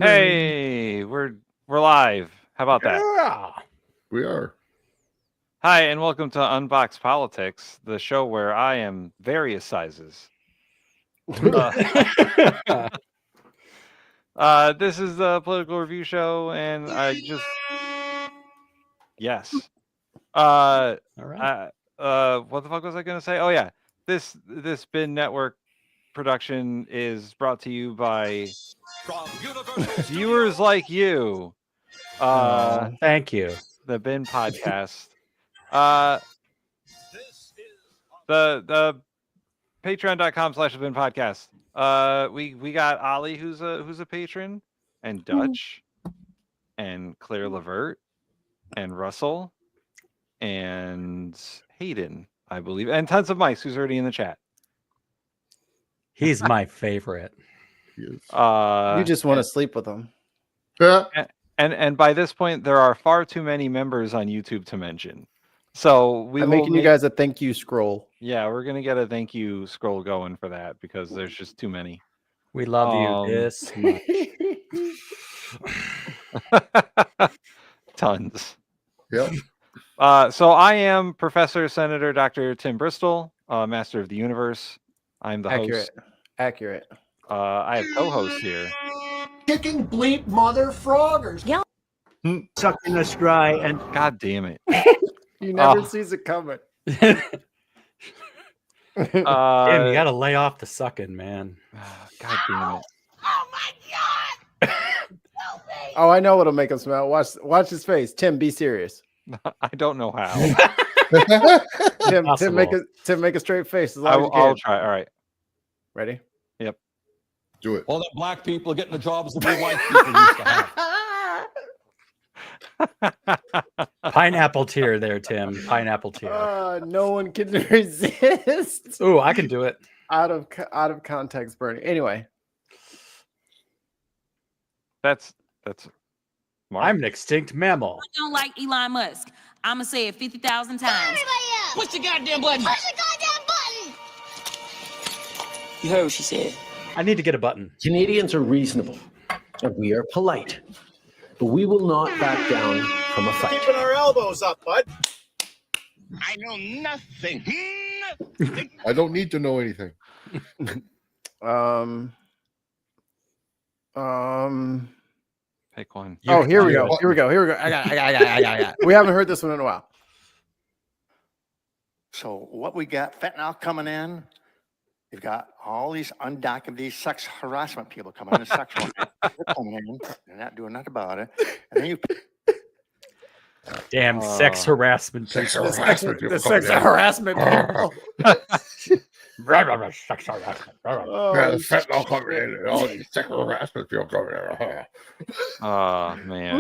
Hey, we're live. How about that? Yeah, We are. Hi, and welcome to Unboxed Politics, the show where I am various sizes. This is the political review show, and I just all right. what the fuck was I gonna say? Oh yeah, this Bin Network production is brought to you by viewers like you. Thank you. The Bin Podcast. The patreon.com/Bin Podcast. We got Ollie who's a patron, and Dutch, and Claire Levert, and Russell, and Hayden, I believe, and tons of mics who's already in the chat. He's my favorite. He is. You just want to sleep with him. And by this point, there are far too many members on YouTube to mention. So I'm making you guys a thank you scroll. Yeah, we're gonna get a thank you scroll going for that because there's just too many. We love you this much. Tons. Yep. So I am Professor Senator Dr. Tim Bristol, Master of the Universe. I'm the host. Accurate. I have co-hosts here. Kicking bleep mother froggers. Yeah. Sucking us dry and God damn it. You never sees it coming. Damn, you gotta lay off the sucking, man. God damn it. Oh my god! Oh, I know what'll make him smile. Watch his face. Tim, be serious. I don't know how. Tim, make a straight face. I'll try. All right. Ready? Yep. Do it. well, that black people getting the jobs that we white people used to have. Pineapple tear there, Tim. Pineapple tear. No one can resist. Ooh, I can do it. Out of context, Bernie. Anyway, That's Mark. I'm an extinct mammal. I don't like Elon Musk. I'ma say it 50,000 times. Push the goddamn button! Push the goddamn button! You heard what she said. I need to get a button. Canadians are reasonable and we are polite, but we will not back down from a fight. Keeping our elbows up, bud. I know nothing. I don't need to know anything. Pick one. Oh, here we go. Here we go. I got it. We haven't heard this one in a while. So what we got, fentanyl coming in. You've got all these undocumented sex harassment people coming in, sexual coming in. They're not doing nothing about it. And then you Damn sex harassment. Sex harassment. The sex harassment people. Sex harassment. Yeah, the fentanyl coming in and all these sex harassment people coming in. Oh man.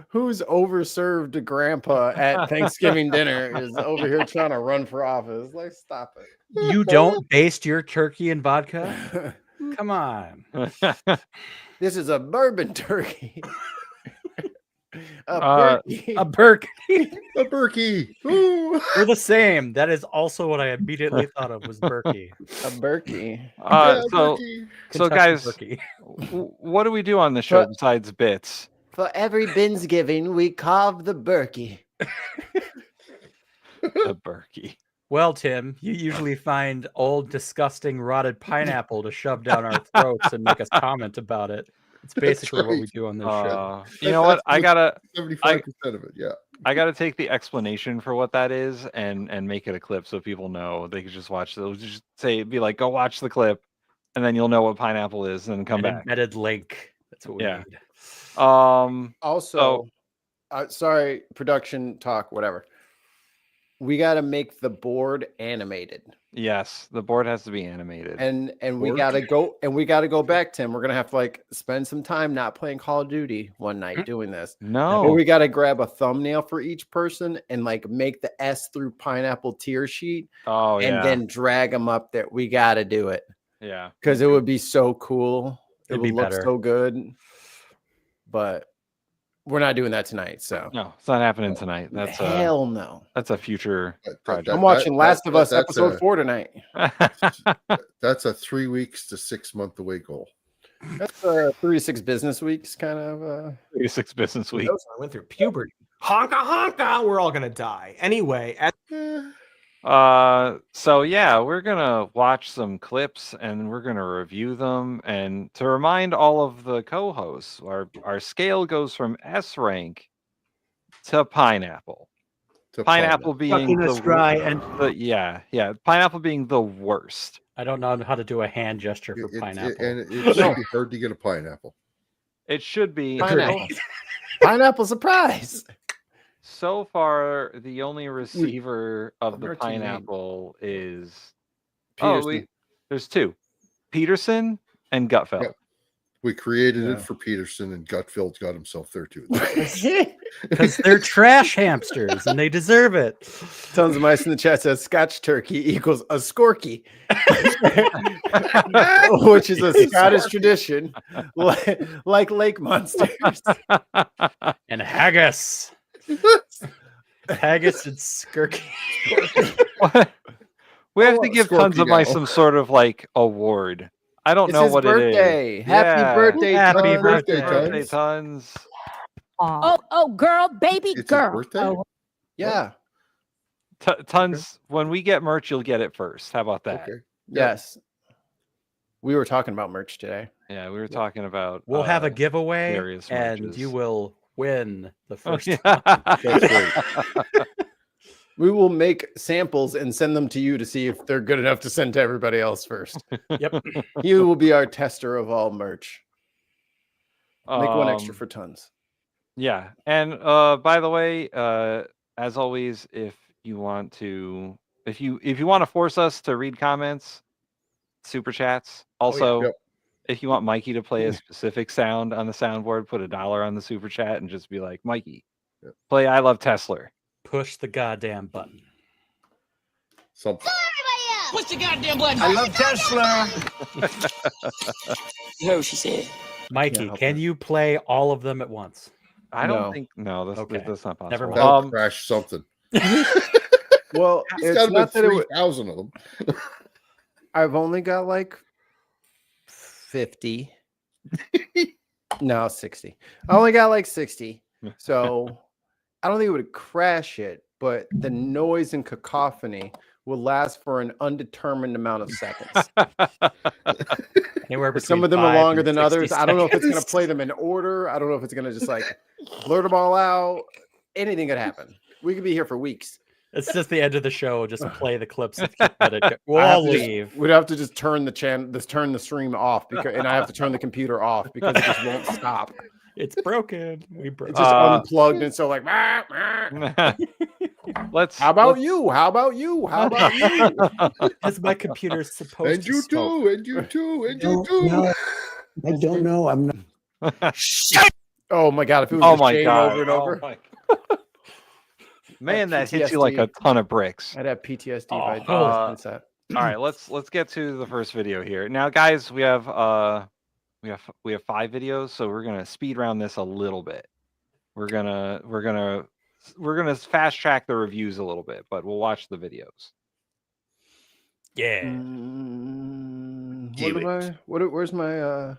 Who's overserved grandpa at Thanksgiving dinner is over here trying to run for office? Like, stop it. You don't baste your turkey in vodka? Come on. This is a bourbon turkey. A Berkey. A Berkey. Ooh. We're the same. That is also what I immediately thought of was Berkey. A Berkey. So Kentucky guys, Berkey. what do we do on the show besides bits? For every Binsgiving, we carve the Berkey. The Berkey. Well, Tim, you usually find old, disgusting, rotted pineapple to shove down our throats and make us comment about it. It's basically what we right. do on this show. You know what? I gotta 75% of it. Yeah. I gotta take the explanation for what that is and make it a clip so people know. They can just watch. They'll just be like, go watch the clip, and then you'll know what pineapple is, and then come An back. embedded link. That's what we Yeah. need. Also, sorry, production talk, whatever. We got to make the board animated, Yes, the board has to be animated. and we Board? got to go back, Tim. We're gonna have to like spend some time not playing Call of Duty one night doing this. But No. we got to grab a thumbnail for each person and like make the S through pineapple tier sheet, Oh yeah. and then drag them up there. We got to do it yeah. because it would be so cool. It It'd would be look better. so good, but we're not doing that tonight. So No, it's not happening tonight. That's hell no. that's a future project. I'm watching Last of Us episode 4 tonight. That's a 3 weeks to 6 month away goal. That's 3 to 6 business weeks, kind of. 36 business week. I went through puberty. Honka honka, we're all gonna die. Anyway, So yeah, we're gonna watch some clips and we're gonna review them. And to remind all of the co-hosts, our scale goes from S rank to pineapple. Pineapple being Sucking us dry and pineapple being the worst. I don't know how to do a hand gesture for pineapple. And it should be hard to get a pineapple. It should be. Pineapple surprise. So far, the only receiver of the our team name? pineapple is Peterson. there's two, Peterson and Gutfeld. Yep. We created Yeah. it for Peterson, and Gutfeld got himself there too. Because they're trash hamsters and they deserve it. Tons of mice in the chat says Scotch turkey equals a skorky, which is a Scottish tradition, like lake monsters. And haggis. Haggis and skirky. We have Oh, to give tons of mice Scorpio. some sort of like award. I don't It's know his what birthday. it is. Happy Yeah. birthday, Happy Tons. birthday, Birthday Tons. tons. Oh, girl, baby It's his girl. birthday? Oh, Yeah. Tons. When we get merch, you'll get it first. How about that? Okay. Yes. We were talking about merch today. Yeah, we were talking about. We'll have a giveaway various and merches. you will win the Oh, first yeah. That's great. We will make samples and send them to you to see if they're good enough to send to everybody else first. Yep. You will be our tester of all merch. Make one extra Um, for Tons. Yeah, and by the way, as always, if you want to force us to read comments, super chats. Also, Yep. if you want Mikey to play a specific sound on the soundboard, put $1 on the super chat and just be like, Mikey, Yep. play "I Love Tesla." Push the goddamn button. Something. Push the goddamn button. I love Tesla. You heard what she said. Mikey, help can her. you play all of them at once? I don't No. think that's Okay. that's not possible. Never mind. That'll crash something. Well, He's it's got not about that it would, 3,000 of them. I've only got like 50. No, 60. I only got like 60. So I don't think it would crash it, but the noise and cacophony will last for an undetermined amount of seconds. Anywhere Some between of them are 5 longer and than 60 others. I don't know if it's going to seconds. play them in order. I don't know if it's going to just like blurt them all out. Anything could happen. We could be here for weeks. It's just the end of the show. Just play the clips. And let it go. We'll I have all to just- leave. We'd have to just turn the turn the stream off and I have to turn the computer off because it just won't stop. It's broken. We broke. It's just unplugged and so like. "Mah, mah." Let's. How about let's- you? How about you? How about you? As my computer's supposed And to you smoke. too, and you too, and you too. I don't know. I'm not. Oh my god! If it was Oh just my chain god! over and Oh over, my- Man, that hits you like a PTSD. ton of bricks. I'd have PTSD Oh, by uh, that. All right, let's get to the first video here. Now, guys, we have 5 videos, so we're gonna speed round this a little bit. We're gonna fast track the reviews a little bit, but we'll watch the videos. Yeah. Where's my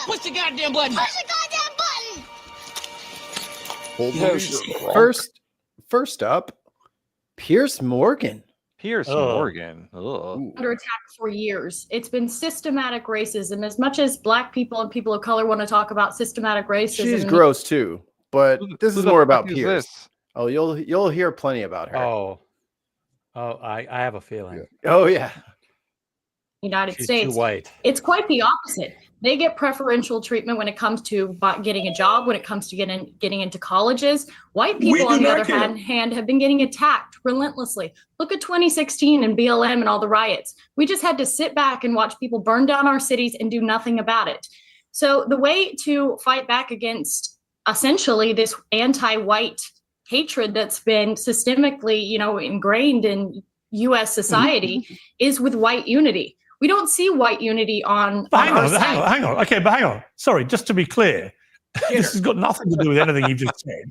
Push the goddamn button. Hold You the heard what she leader, said. Rock. first up? Pierce Morgan. Pierce Morgan. Ugh. under attack for years. It's been systematic racism. As much as Black people and people of color want to talk about systematic racism, She's gross too, but this is more about is Pierce. this? Oh, you'll hear plenty about her. I have a feeling. Oh yeah. United She's States. too white. It's quite the opposite. They get preferential treatment when it comes to getting a job, when it comes to getting into colleges. White people, on the other hand, have been getting attacked relentlessly. Look at 2016 and BLM and all the riots. We just had to sit back and watch people burn down our cities and do nothing about it. So the way to fight back against essentially this anti-white hatred that's been systemically, ingrained in U.S. society is with white unity. We don't see white unity on. Hang on. Okay, but hang on. Sorry, just to be clear, this has got nothing to do with anything you've just said.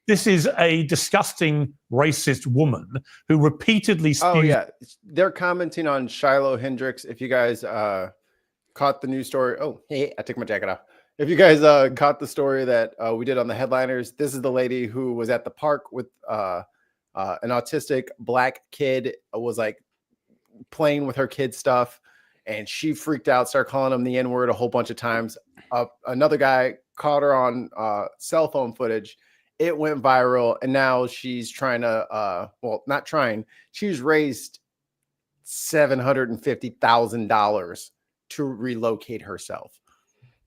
This is a disgusting racist woman who repeatedly spews. Oh yeah, they're commenting on Shiloh Hendricks. If you guys caught the news story, hey, I took my jacket off. If you guys caught the story that we did on the headliners, this is the lady who was at the park with an autistic Black kid, was like playing with her kid stuff. And she freaked out, started calling him the N-word a whole bunch of times. Another guy caught her on cell phone footage. It went viral, and now she's trying to, not trying. She's raised $750,000 to relocate herself.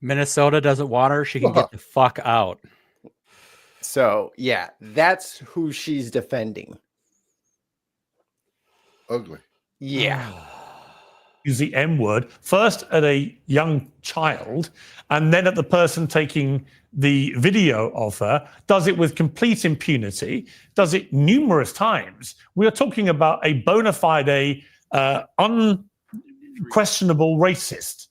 Minnesota doesn't want her. She can get the fuck out. So, yeah, that's who she's defending. Ugly. Yeah. Use the M word first at a young child and then at the person taking the video of her, does it with complete impunity, does it numerous times. We are talking about a bona fide, unquestionable racist.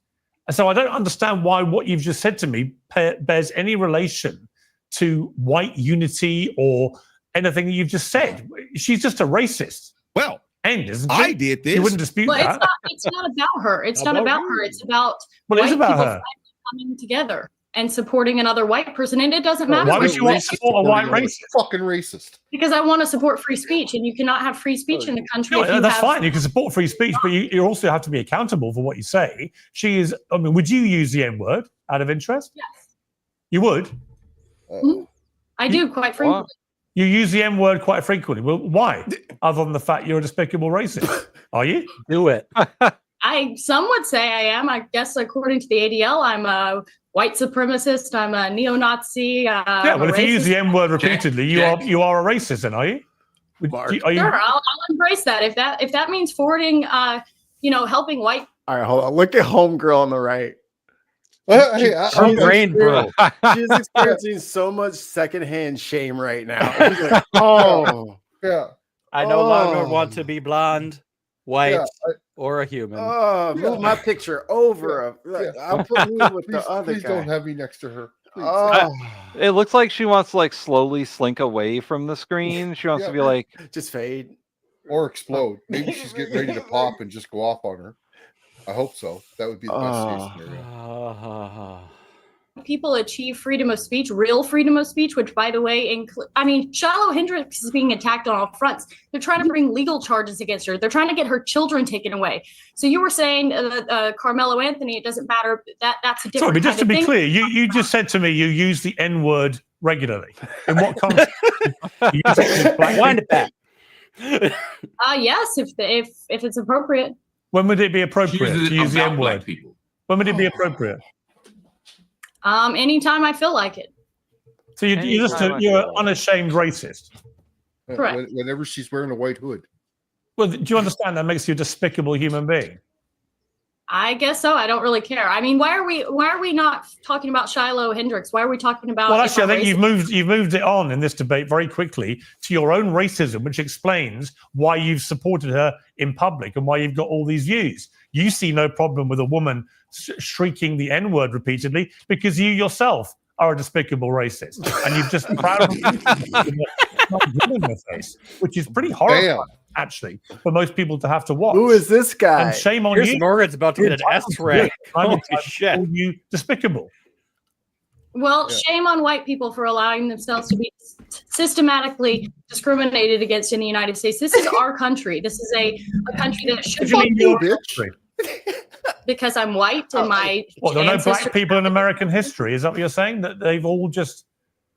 And so I don't understand why what you've just said to me bears any relation to white unity or anything that you've just said. She's just a racist. Well, isn't I did this. You wouldn't dispute that. It's not about her. It's not about her. It's about Well, it is white about people her. coming together and supporting another white person. And it doesn't matter. Why would you want to support a white racist? Fucking racist. Because I want to support free speech, and you cannot have free speech in the country. if you That's have, fine. You can support free speech, but you also have to be accountable for what you say. She is. I mean, would you use the N word out of interest? Yes. You would. I do quite frequently. You use the M word quite frequently. Well, why? Other than the fact you're a despicable racist, are you? Do it. Some would say I am. I guess according to the ADL, I'm a white supremacist. I'm a neo-Nazi. Well, if you use the M word repeatedly, you are a racist, then, are you? Sure, I'll embrace that. If that means forwarding, helping white. All right, hold on. Look at homegirl on the right. Her brain broke. She's experiencing so much secondhand shame right now. She's like, oh, yeah. I no longer want to be blonde, white, or a human. Oh, move my picture over. I'll put me with the other Please guy. don't have me next to her. It looks like she wants to slowly slink away from the screen. She wants to be like, just fade or explode. Maybe she's getting ready to pop and just go off on her. I hope so. That would be the best case scenario. People achieve freedom of speech, real freedom of speech, which, by the way, Shiloh Hendricks is being attacked on all fronts. They're trying to bring legal charges against her. They're trying to get her children taken away. So you were saying Carmelo Anthony, it doesn't matter. That's a different. Sorry, but just to be clear, you just said to me you use the N word regularly. In what context? Wind it back. Yes, if it's appropriate. When would it be appropriate to use the N word? When would it be appropriate? Anytime I feel like it. So you're an unashamed racist. Correct. Whenever she's wearing a white hood. Well, do you understand that makes you a despicable human being? I guess so. I don't really care. I mean, why are we not talking about Shiloh Hendricks? Why are we talking about? Well, actually, I think you've moved it on in this debate very quickly to your own racism, which explains why you've supported her in public and why you've got all these views. You see no problem with a woman shrieking the N-word repeatedly because you yourself are a despicable racist, and you've just proudly in the face, which is pretty horrifying. Actually, for most people to have to watch. Who is this guy? And shame on Here's you. Morgan's about to get an S rank. Holy shit! You despicable. Well, Yeah. shame on white people for allowing themselves to be systematically discriminated against in the United States. This is our country. This is a country that should What do you be mean your Bitch. because I'm white and my Well, there are no ancestors- black people in American history. Is that what you're saying? That they've all just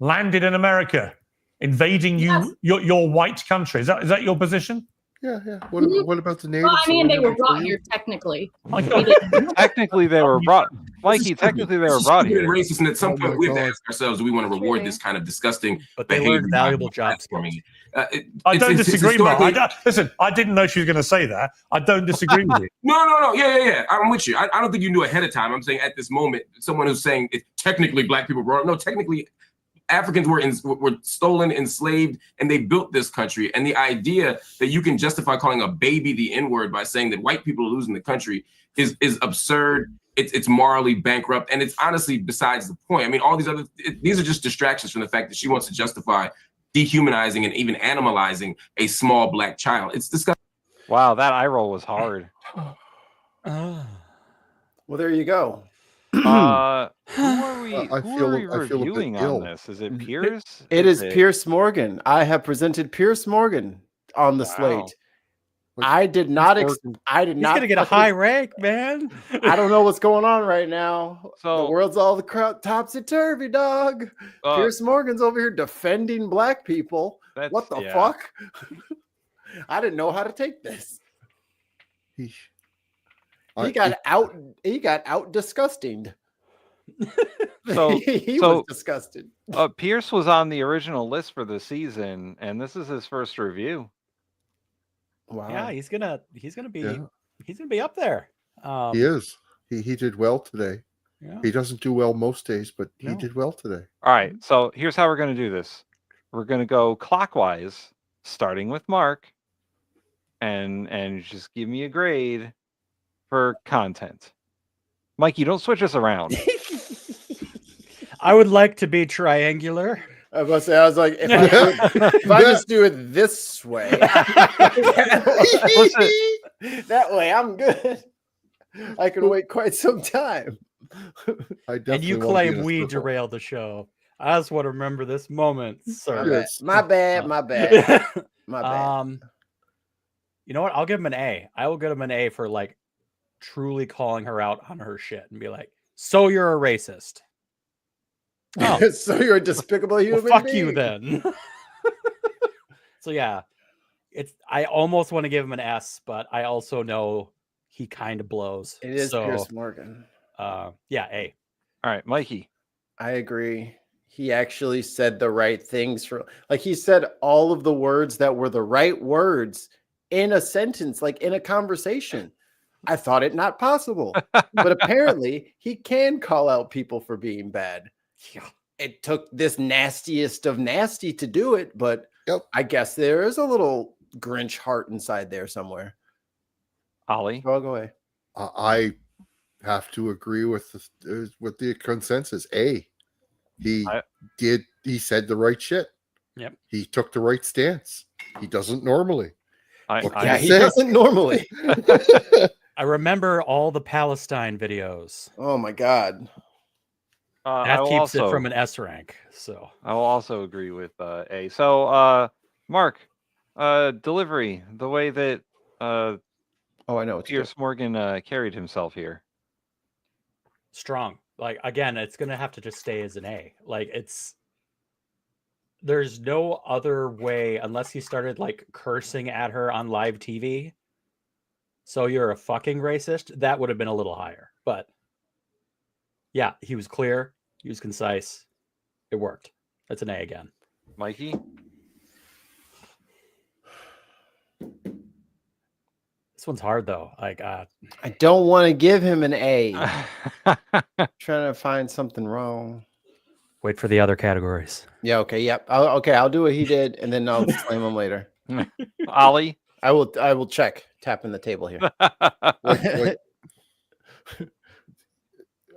landed in America, invading Yes. your white country? Is that your position? Yeah. What about the natives? Well, I mean, that they were before brought you? here technically. My We God. didn't. Technically, they were brought. Mikey, technically, they were brought here. Racist, and at some Oh my point, we have to God. ask ourselves: do we want to reward Truly. this kind of disgusting But they behavior? learned by valuable job platforming skills. it? I don't disagree, Mark. historically- Listen, I didn't know she was going to say that. I don't disagree with you. No. Yeah. I'm with you. I don't think you knew ahead of time. I'm saying at this moment, someone who's saying it's technically black people brought up. No, technically, Africans were stolen, enslaved, and they built this country. And the idea that you can justify calling a baby the N-word by saying that white people are losing the country is absurd. It's morally bankrupt, and it's honestly besides the point. I mean, all these are just distractions from the fact that she wants to justify dehumanizing and even animalizing a small black child. It's disgusting. Wow, that eye roll was hard. Well, there you go. Who are we? I Who feel- are we I feel a bit reviewing ill. on this? Is it Pierce? It is Pierce Morgan. I have presented Pierce Morgan on the Wow. slate. I did not. I did He's not gonna get a fucking- high rank, man. I don't know what's going on right now. So- the world's all topsy turvy, dog. Pierce Morgan's over here defending black people. What the yeah. fuck? I didn't know how to take this. He got out disgusting. So he so, was disgusted. Pierce was on the original list for the season, and this is his first review. Wow. Yeah, he's gonna be Yeah. he's gonna be up there. He is. He did well today. Yeah. He doesn't do well most days, but he No. did well today. All right, so here's how we're going to do this. We're going to go clockwise, starting with Mark, and just give me a grade for content. Mikey, don't switch us around. I would like to be triangular. I was like, if I just do it this way, that way I'm good. I can wait quite some time. And you claim we derailed the show. I just want to remember this moment, sir. My bad. My bad. My bad. You know what? I'll give him an A. I will give him an A for like truly calling her out on her shit and be like, "So you're a racist." Oh, So you're a despicable human well, fuck being. you then. So yeah, I almost want to give him an S, but I also know he kind of blows. It is so, Pierce Morgan. Yeah, A. All right, Mikey. I agree. He actually said the right things he said all of the words that were the right words in a sentence, like in a conversation. I thought it not possible, but apparently he can call out people for being bad. Yeah. It took this nastiest of nasty to do it, but I guess there is a little Grinch heart inside there somewhere. Ollie, I'll go away. I have to agree with the consensus. A, he said the right shit. Yep. He took the right stance. He doesn't normally. He doesn't normally. I remember all the Palestine videos. Oh my God. That keeps it from an S rank. So I will also agree with A. So, Mark, delivery, the way that I know what Pierce Morgan carried himself here. strong. Like again, it's gonna have to just stay as an A. Like there's no other way unless he started like cursing at her on live TV. So you're a fucking racist. That would have been a little higher, but yeah, he was clear. He was concise. It worked. That's an A again. Mikey? This one's hard though. Like I don't want to give him an A. Trying to find something wrong. Wait for the other categories. Yeah. Okay. Yep. I'll do what he did, and then I'll blame him later. Ollie? I will check. Tapping the table here.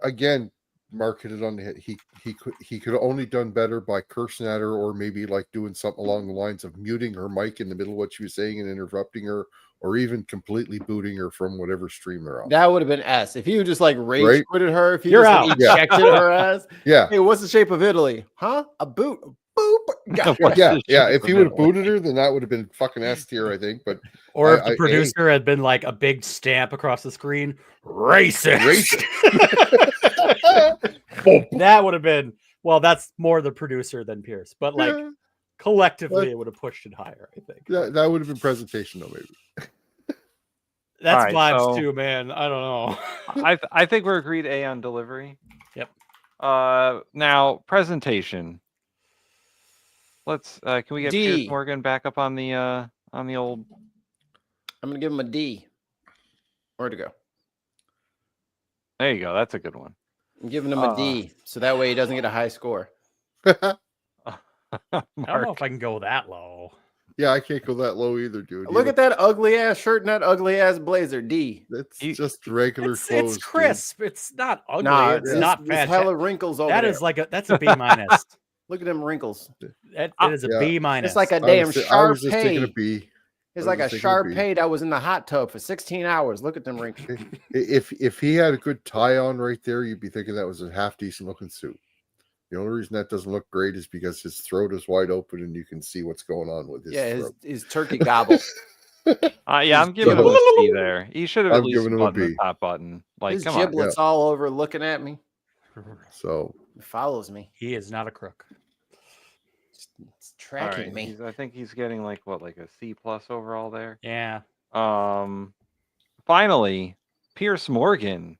Again, marketed on he could have only done better by cursing at her, or maybe like doing something along the lines of muting her mic in the middle of what she was saying and interrupting her, or even completely booting her from whatever stream they're on. That would have been S. If you just like rage Right? quitted her, if you You're just out. ejected her ass. Yeah. Hey, what's the shape of Italy? Huh? A boot. Boop. Got What's Yeah, the yeah. shape If of he would have Italy? booted her, then that would have been fucking S tier, I think. But Or if the producer had been like a big stamp across the screen, racist. That would have been, well, that's more the producer than Pierce, but like collectively it would have pushed it higher, I think. that would have been presentation though, maybe. That's All right, vibes so- too, man. I don't know. I think we're agreed A on delivery. Yep. Now presentation. Let's can we get D. Piers Morgan back up on the old? I'm gonna give him a D. Where'd it go? There you go. That's a good one. I'm giving him a D, so that way he doesn't get a high score. I don't know if I can go that low. Yeah, I can't go that low either, dude. Look at that ugly ass shirt and that ugly ass blazer. D. It's just regular clothes. It's crisp. It's not ugly. Nah, it's not there's bad. hella wrinkles over That there. is like that's a B minus. Look at them wrinkles. It is a Yeah. B minus. It's like a I damn was just taking a Sharpay. B. It's I like a was just taking a B. Sharpay that was in the hot tub for 16 hours. Look at them wrinkles. If he had a good tie on right there, you'd be thinking that was a half decent looking suit. The only reason that doesn't look great is because his throat is wide open and you can see what's going on with his Yeah, throat. his turkey gobble. Yeah, I'm giving him a C there. He should have at I'm least giving him a buttoned the B. top button. Like, His come on. giblets all over looking at me. So He follows me. He is not a crook. It's All tracking right, me. I think he's getting like what, like a C plus overall there. Yeah. Finally, Piers Morgan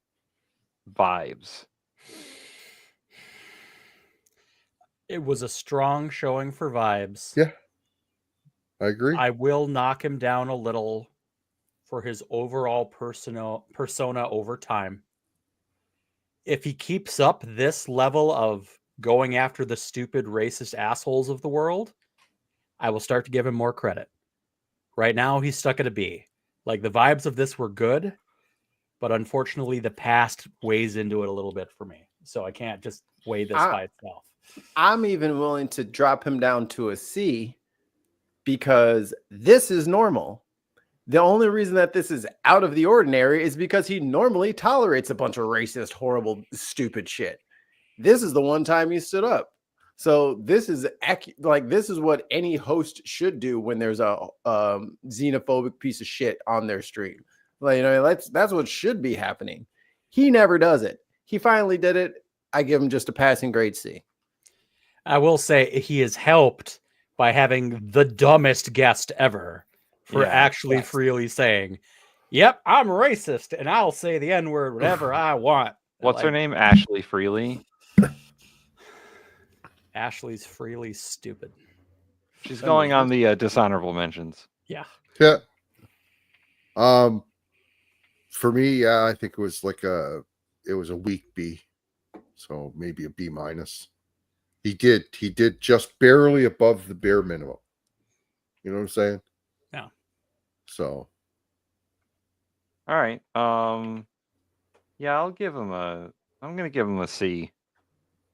vibes. It was a strong showing for vibes. Yeah, I agree. I will knock him down a little for his overall persona over time. If he keeps up this level of going after the stupid racist assholes of the world, I will start to give him more credit. Right now, he's stuck at a B. Like, the vibes of this were good, but unfortunately, the past weighs into it a little bit for me. So I can't just weigh this by itself. I'm even willing to drop him down to a C because this is normal. The only reason that this is out of the ordinary is because he normally tolerates a bunch of racist, horrible, stupid shit. This is the one time he stood up. So this is this is what any host should do when there's a xenophobic piece of shit on their stream. Like, you know, that's what should be happening. He never does it. He finally did it. I give him just a passing grade C. I will say he is helped by having the dumbest guest ever for actually freely saying, "Yep, I'm racist, and I'll say the N-word whenever I want." What's her name? Ashley Freely. Ashley's freely stupid. She's going on the dishonorable mentions. Yeah. Yeah. For me, yeah, I think it was a weak B, so maybe a B minus. He did just barely above the bare minimum. You know what I'm saying? Yeah. So. All right. Yeah, I'm gonna give him a C.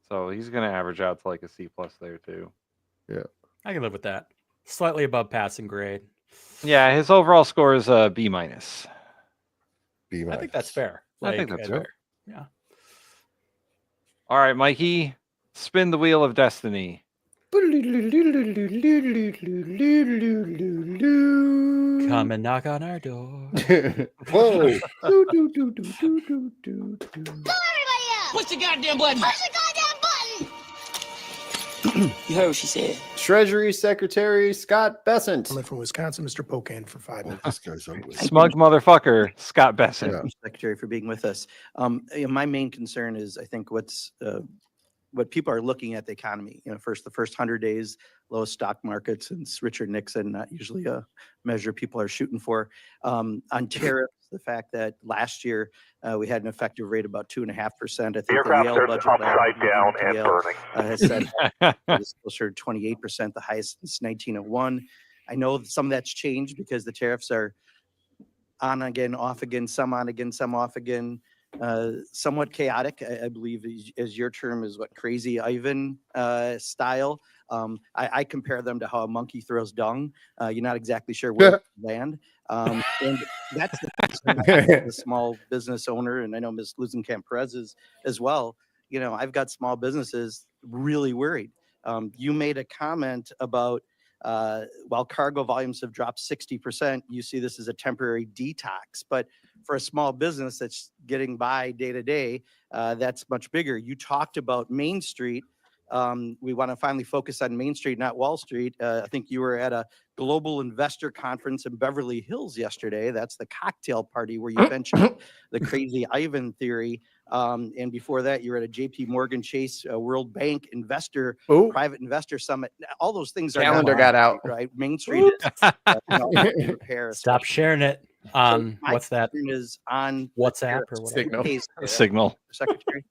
So he's gonna average out to like a C plus there too. Yeah. I can live with that. Slightly above passing grade. Yeah, his overall score is a B minus. B minus. I think that's fair. I think that's fair. Yeah. All right, Mikey, spin the wheel of destiny. Come and knock on our door. Whoa. Push the goddamn button. Push the goddamn button. You heard what she said. Treasury Secretary Scott Bessent. Coming from Wisconsin, Mr. Pocan for 5 minutes. This guy's ugly. Smug motherfucker, Scott Bessent. Thank you, Secretary, for being with us. My main concern is, I think, what people are looking at the economy. You know, the first 100 days, lowest stock market since Richard Nixon, not usually a measure people are shooting for. On tariffs, the fact that last year we had an effective rate of about 2.5%. I think the Yale budget upside down and burning has said it's closer to 28%, the highest since 1901. I know some of that's changed because the tariffs are on again, off again, some on again, some off again. somewhat chaotic. I believe as your term is what, Crazy Ivan style. I compare them to how a monkey throws dung. You're not exactly sure where to land. And that's the small business owner, and I know Ms. Luzenkamp Perez as well. You know, I've got small businesses really worried. You made a comment about while cargo volumes have dropped 60%, you see this as a temporary detox. But for a small business that's getting by day to day, that's much bigger. You talked about Main Street. We want to finally focus on Main Street, not Wall Street. I think you were at a global investor conference in Beverly Hills yesterday. That's the cocktail party where you mentioned the Crazy Ivan theory. And before that, you were at a JP Morgan Chase World Bank investor, private investor summit. All those things are Calendar got out. Right. Main Street is repair. Stop sharing it on So what's that? Is on WhatsApp or whatever. Signal. Secretary.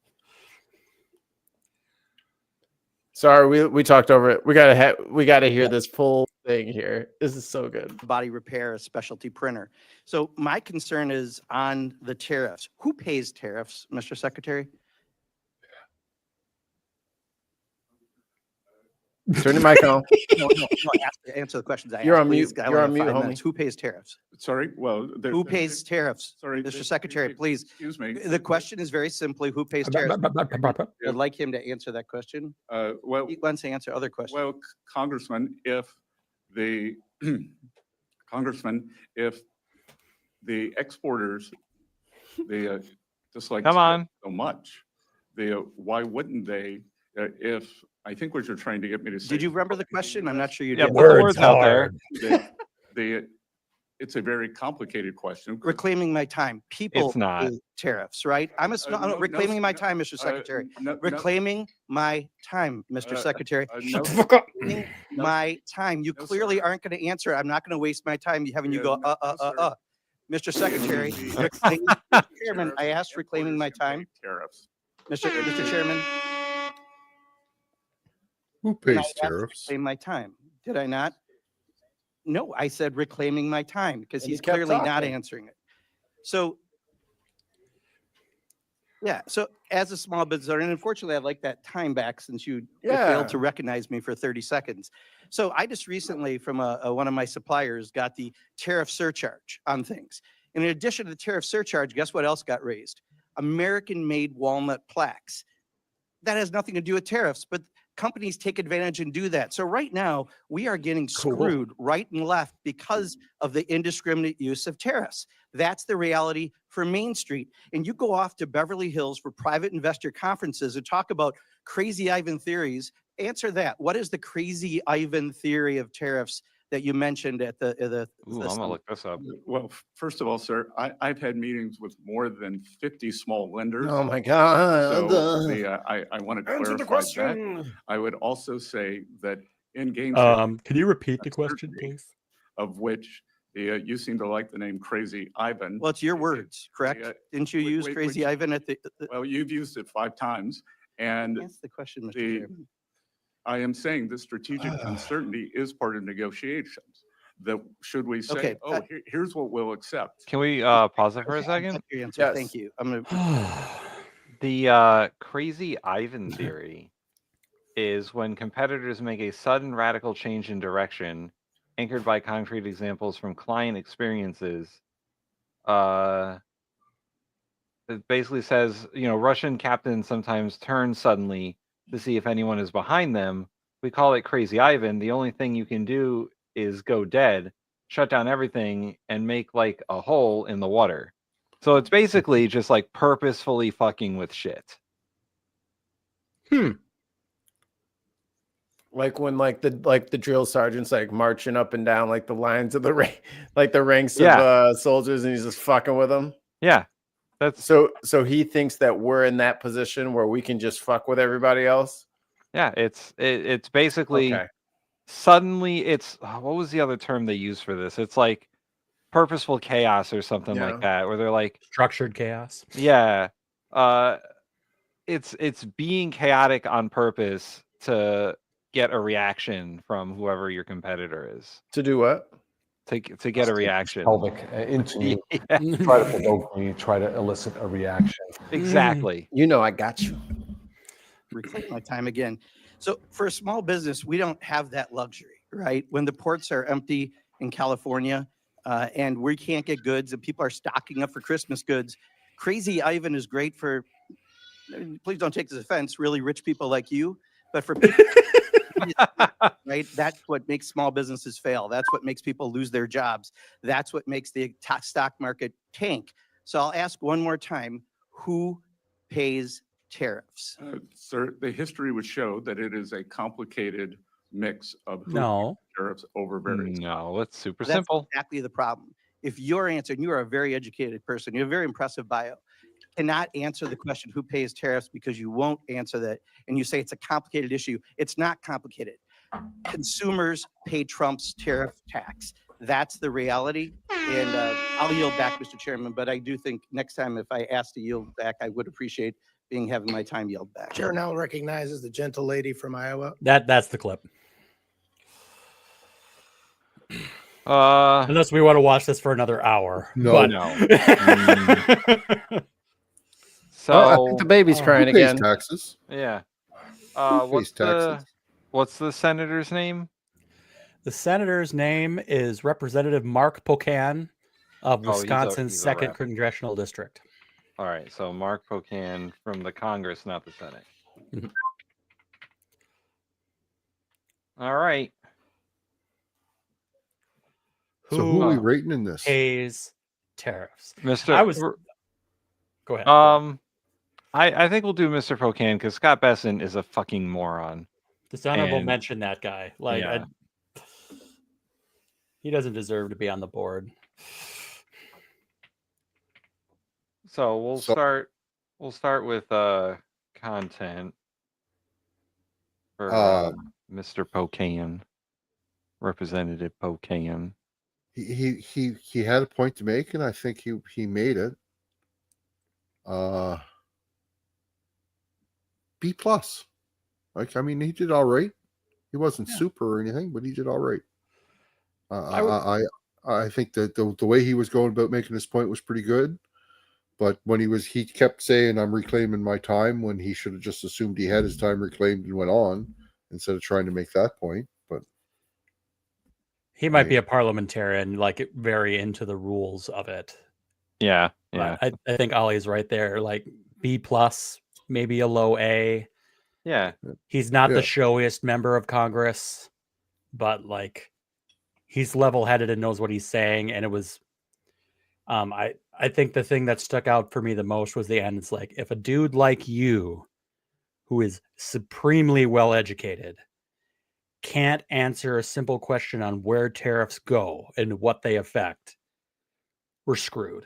Sorry, we talked over it. We gotta hear this full thing here. This is so good. Body repair, a specialty printer. So my concern is on the tariffs. Who pays tariffs, Mr. Secretary? Turn your mic on. No, answer the questions I You're asked, on please. mute. I You're only on have mute, 5 homie. minutes. Who pays tariffs? Sorry, well, Who pays tariffs? Sorry, Mr. Secretary, please. Excuse me. The question is very simply, who pays tariffs? I'd like him to answer that question. Well, He wants to answer other questions. well, Congressman, if the the exporters, just like Come on. so much, why wouldn't they? If I think what you're trying to get me to say. Did you remember the question? I'm not sure you Yeah, did. put the words out there. It's a very complicated question. Reclaiming my time. People It's not. pay tariffs, right? Reclaiming my time, Mr. Secretary. Reclaiming my time, Mr. Secretary. no. Reclaiming my time. You clearly aren't going to answer. I'm not going to waste my time having you go, Mr. Secretary, Mr. Chairman, I asked reclaiming my time. Tariffs. Mr. Chairman. Who I pays asked to tariffs? reclaim my time. Did I not? No, I said reclaiming my time because And he he's kept clearly not talking. answering it. So, yeah. So as a small business owner, and unfortunately, I'd like that time back since you failed to recognize me for 30 seconds. So I just recently from one of my suppliers got the tariff surcharge on things. And in addition to the tariff surcharge, guess what else got raised? American-made walnut plaques. That has nothing to do with tariffs, but companies take advantage and do that. So right now we are getting screwed right and left because of the indiscriminate use of tariffs. That's the reality for Main Street. And you go off to Beverly Hills for private investor conferences and talk about Crazy Ivan theories. Answer that. What is the Crazy Ivan theory of tariffs that you mentioned at the Ooh, I'm gonna look this up. Well, first of all, sir, I've had meetings with more than 50 small lenders. Oh my God. So I want to Answer the clarify question. that. I would also say that in games, Can you repeat the question, please? of which you seem to like the name Crazy Ivan. Well, it's your words, correct? Didn't you use Crazy Ivan at the Well, you've used it 5 times, and Answer the question, Mr. Chairman. I am saying the strategic uncertainty is part of negotiations. That should we say, Okay, here's what we'll accept. Can we pause it for a second? Your answer. Thank you. I'm gonna. The Crazy Ivan theory is when competitors make a sudden radical change in direction, anchored by concrete examples from client experiences. It basically says, Russian captains sometimes turn suddenly to see if anyone is behind them. We call it Crazy Ivan. The only thing you can do is go dead, shut down everything, and make like a hole in the water. So it's basically just like purposefully fucking with shit. Like when the drill sergeant's like marching up and down like the lines of the ranks of soldiers, and he's just fucking with them. Yeah. That's so he thinks that we're in that position where we can just fuck with everybody else. Yeah, it's basically suddenly it's what was the other term they use for this? It's like purposeful chaos or something like that, where they're like structured chaos. Yeah. It's being chaotic on purpose to get a reaction from whoever your competitor is. To do what? to get a reaction. Pelvic into you, Yeah. try to provoke me, try to elicit a reaction. Exactly. You know, I got you. Reclaim my time again. So for a small business, we don't have that luxury, right? When the ports are empty in California and we can't get goods and people are stocking up for Christmas goods, Crazy Ivan is great for, please don't take this offense, really rich people like you, but for people, right? That's what makes small businesses fail. That's what makes people lose their jobs. That's what makes the stock market tank. So I'll ask one more time, who pays tariffs? Sir, the history would show that it is a complicated mix of who No. pays tariffs over various. No, it's super That's simple. exactly the problem. If your answer, and you are a very educated person, you have a very impressive bio, cannot answer the question who pays tariffs because you won't answer that, and you say it's a complicated issue. It's not complicated. Consumers pay Trump's tariff tax. That's the reality. And I'll yield back, Mr. Chairman, but I do think next time if I ask to yield back, I would appreciate having my time yield back. Chair now recognizes the gentle lady from Iowa. That's the clip. Unless we want to watch this for another hour. No. But... No. So I think the baby's crying who pays again. taxes? Yeah. Who pays taxes? What's the senator's name? The senator's name is Representative Mark Pocan of Oh, he's a- Wisconsin's he's a 2nd rep. Congressional District. All right, so Mark Pocan from the Congress, not the Senate. Mhm. All right. So who are we rating in this? Pays tariffs? Mr. I was. Go ahead. I think we'll do Mr. Pocan because Scott Besson is a fucking moron. Dishonorable And- mention that guy. Like, Yeah. he doesn't deserve to be on the board. So we'll start with content for Mr. Pocan, Representative Pocan. He had a point to make, and I think he made it. B plus. Like, I mean, he did all right. He wasn't super or anything, but he did all right. I think that the way he was going about making this point was pretty good. But when he kept saying, "I'm reclaiming my time," when he should have just assumed he had his time reclaimed and went on instead of trying to make that point. But He might be a parliamentarian, like very into the rules of it. Yeah, But I think Ollie's right there. Like B plus, maybe a low A. Yeah. He's not Yeah. the showiest member of Congress, but like he's level-headed and knows what he's saying. And it was, I think the thing that stuck out for me the most was the end. It's like, if a dude like you, who is supremely well-educated, can't answer a simple question on where tariffs go and what they affect, we're screwed.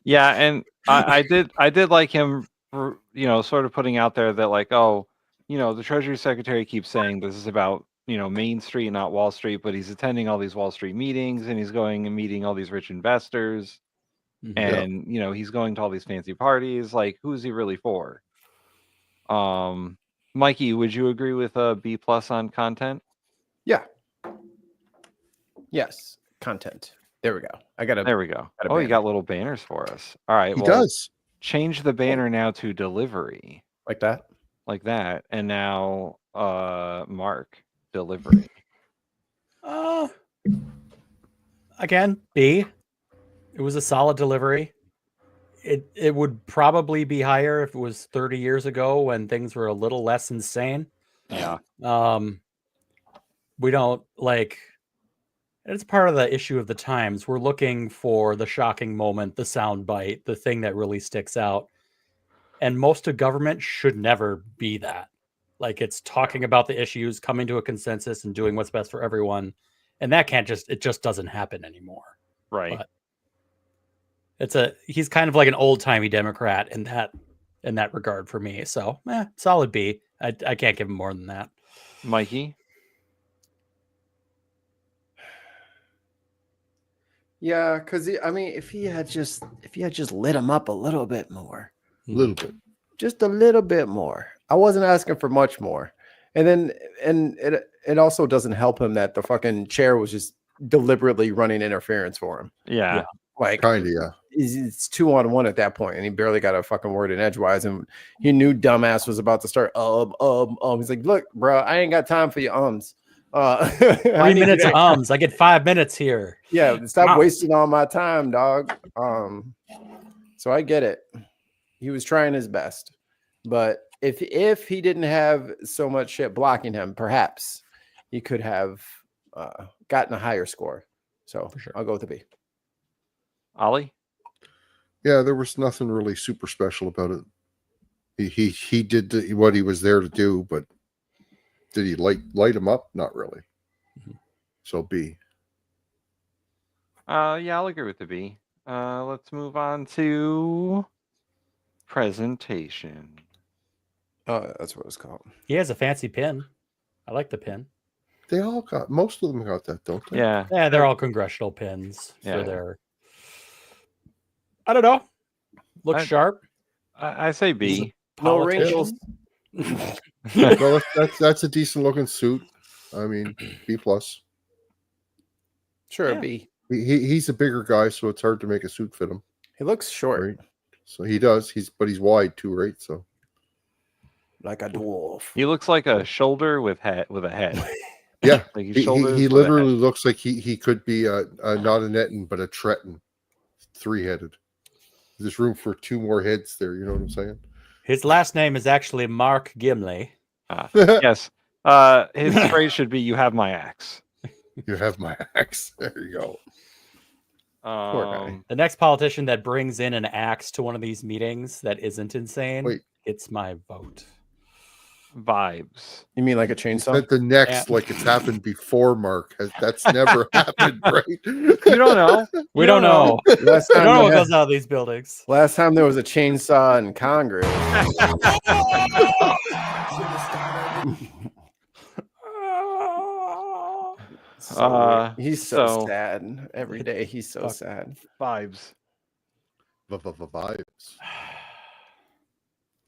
Yeah, and I did like him, sort of putting out there that like, oh, the Treasury Secretary keeps saying this is about Main Street, not Wall Street, but he's attending all these Wall Street meetings and he's going and meeting all these rich investors, and he's going to all these fancy parties. Like, who is he really for? Mikey, would you agree with a B plus on content? Yeah. Yes. Content. There we go. There we go. got a Oh, you banner. got little banners for us. All right. he well, does. Change the banner now to delivery. Like that. Like that. And now Mark, delivery. Again, B. It was a solid delivery. It would probably be higher if it was 30 years ago when things were a little less insane. Yeah. We don't like. It's part of the issue of the times. We're looking for the shocking moment, the sound bite, the thing that really sticks out. And most of government should never be that. Like, it's talking about the issues, coming to a consensus, and doing what's best for everyone. And that it just doesn't happen anymore. Right. But he's kind of like an old timey Democrat in that regard for me. So solid B. I can't give him more than that. Mikey? Yeah, because I mean, if he had just lit him up a little bit more, just a little bit more. I wasn't asking for much more. And it also doesn't help him that the fucking chair was just deliberately running interference for him. Yeah. Like Kind of, yeah. it's 2-on-1 at that point, and he barely got a fucking word in edgewise, and he knew dumbass was about to start. He's like, look, bro, I ain't got time for your ums. 3 minutes of ums. I get 5 minutes here. Yeah, stop wasting all my time, dog. So I get it. He was trying his best, but if he didn't have so much shit blocking him, perhaps he could have gotten a higher score. So for sure, I'll go with the B. Ollie? Yeah, there was nothing really super special about it. He did what he was there to do, but did he light him up? Not really. So B. Yeah, I'll agree with the B. Let's move on to presentation. Oh, that's what it's called. He has a fancy pin. I like the pin. They all got, most of them got that, don't they? Yeah. Yeah, they're all congressional pins Yeah. for their. I don't know. Looks sharp. I say B. No wrinkles. No, that's a decent looking suit. I mean, B plus. Sure, Yeah. B. He's a bigger guy, so it's hard to make a suit fit him. He looks short, Right? So he does. He's wide too, right? So like a dwarf. He looks like a shoulder with a head. yeah, Like his he shoulders with a literally head. looks like he could be not a Netton but a Tretton, 3-headed. There's room for 2 more heads there. You know what I'm saying? His last name is actually Mark Gimley. Yes. His phrase should be, "You have my axe." You have my axe. There you go. The next politician that brings in an axe to one of these meetings that isn't insane gets my vote. Vibes. You mean like a chainsaw? That the next, like it's happened before, Mark. That's never happened, right? You don't know. We don't know. Last We time don't know what they had- goes out of these buildings. Last time there was a chainsaw in Congress. He's so sad every day. He's so sad. Vibes. Vibes.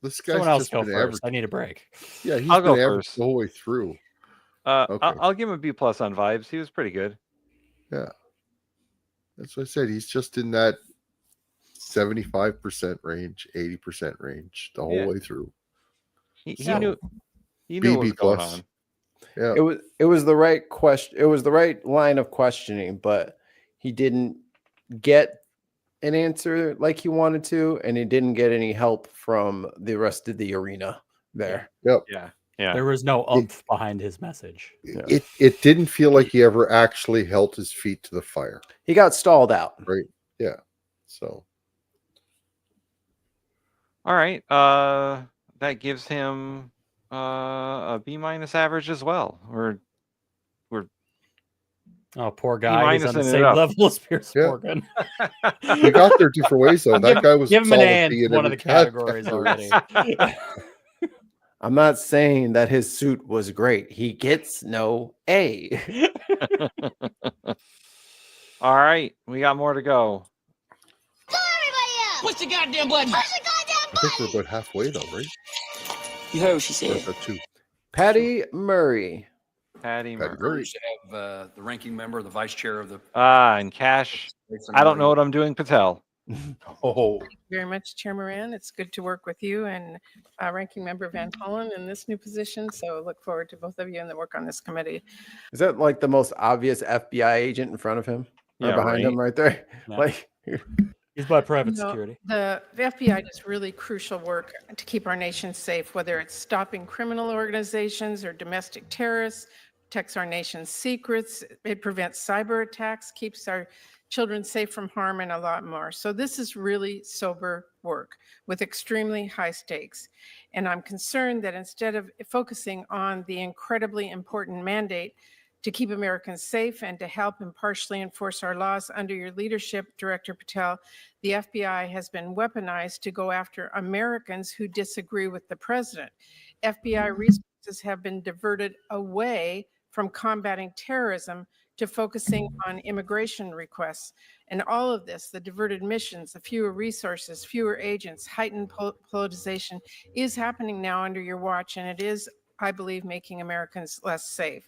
This guy's Someone else just go been first. average. I need a break. Yeah, he's I'll been go average first. the whole way through. Okay. I'll give him a B plus on vibes. He was pretty good. Yeah. That's what I said. He's just in that 75% range, 80% range the whole way through. He So, knew. He knew what was BB going plus. on. Yeah. It was the right question. It was the right line of questioning, but he didn't get an answer like he wanted to, and he didn't get any help from the rest of the arena there. Yep. Yeah. Yeah. There was no oomph behind his message. It didn't feel like he ever actually held his feet to the fire. He got stalled out. Right. Yeah. So All right. That gives him a B minus average as well. We're Oh, poor guy. He's on the minusing it same up. level as Pierce Yeah. Morgan. we got there different ways though. That guy was Give him an solid A B in one of the every categories category. already. I'm not saying that his suit was great. He gets no A. all right. We got more to go. Push the goddamn button. I think we're about halfway though, right? You heard what she Or said. is that 2? Patty Murray. Patty Patty Murray. Murray. We should have the ranking member, the vice chair of the. And Cash. I don't know what I'm doing, Patel. Oh, Thank you very much, Chair Moran. It's good to work with you and Ranking Member Van Hollen in this new position. So look forward to both of you and the work on this committee. Is that like the most obvious FBI agent in front of him? Or Yeah, behind him right there? Yeah. Like He's by private No, security. The FBI does really crucial work to keep our nation safe, whether it's stopping criminal organizations or domestic terrorists, protects our nation's secrets, it prevents cyber attacks, keeps our children safe from harm, and a lot more. So this is really sober work with extremely high stakes. And I'm concerned that instead of focusing on the incredibly important mandate to keep Americans safe and to help impartially enforce our laws under your leadership, Director Patel, the FBI has been weaponized to go after Americans who disagree with the president. FBI resources have been diverted away from combating terrorism to focusing on immigration requests. And all of this, the diverted missions, the fewer resources, fewer agents, heightened politicization is happening now under your watch, and it is, I believe, making Americans less safe.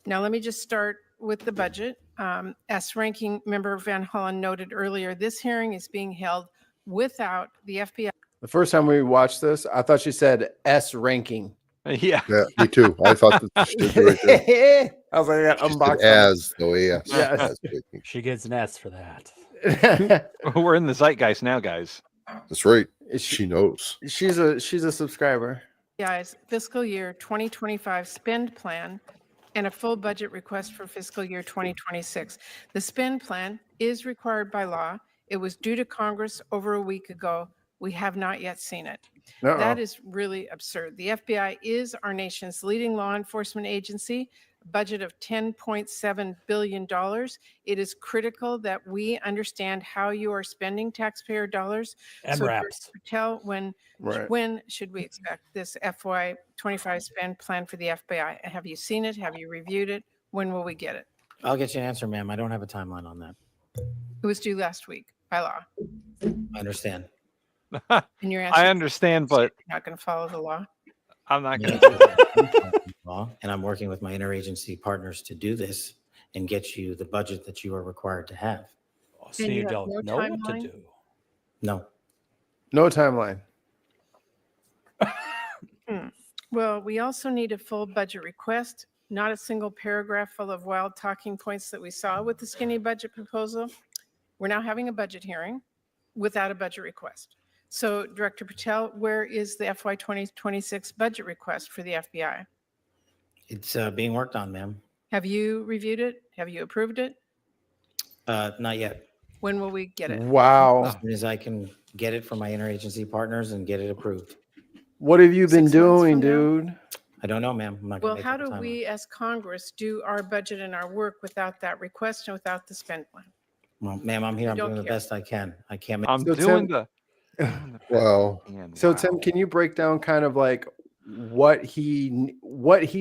Now, let me just start with the budget. As Ranking Member Van Hollen noted earlier, this hearing is being held without the FBI. The first time we watched this, I thought she said S ranking. Yeah. Yeah, me too. I thought that she did right there. I was like, that She said unboxed. as though, yes. Yes. as speaking. She gets an S for that. We're in the zeitgeist now, guys. That's right. She knows. She's a subscriber. FBI's fiscal year 2025 spend plan and a full budget request for fiscal year 2026. The spend plan is required by law. It was due to Congress over a week ago. We have not yet seen it. Uh-oh. That is really absurd. The FBI is our nation's leading law enforcement agency, a budget of $10.7 billion. It is critical that we understand how you are spending taxpayer dollars. And So, wraps. Tell when should we expect this FY 25 spend plan for the FBI? Have you seen it? Have you reviewed it? When will we get it? I'll get you an answer, ma'am. I don't have a timeline on that. It was due last week by law. I understand. And your answer I understand, but you're not going to follow the law. I'm not going to. Law, and I'm working with my interagency partners to do this and get you the budget that you are required to have. So And you you have don't no know what to timeline? do. No. No timeline. Well, we also need a full budget request, not a single paragraph full of wild talking points that we saw with the skinny budget proposal. We're now having a budget hearing without a budget request. So Director Patel, where is the FY 2026 budget request for the FBI? It's being worked on, ma'am. Have you reviewed it? Have you approved it? Not yet. When will we get it? Wow. As soon as I can get it from my interagency partners and get it approved. What have you been 6 months doing, from now? dude? I don't know, ma'am. I'm not Well, gonna how make up do a timeline. we as Congress do our budget and our work without that request and without the spend plan? Well, ma'am, I'm here. I'm don't doing the care. best I can. I can't make. I'm So doing Tim- the. Wow. So Tim, can you break down kind of like what he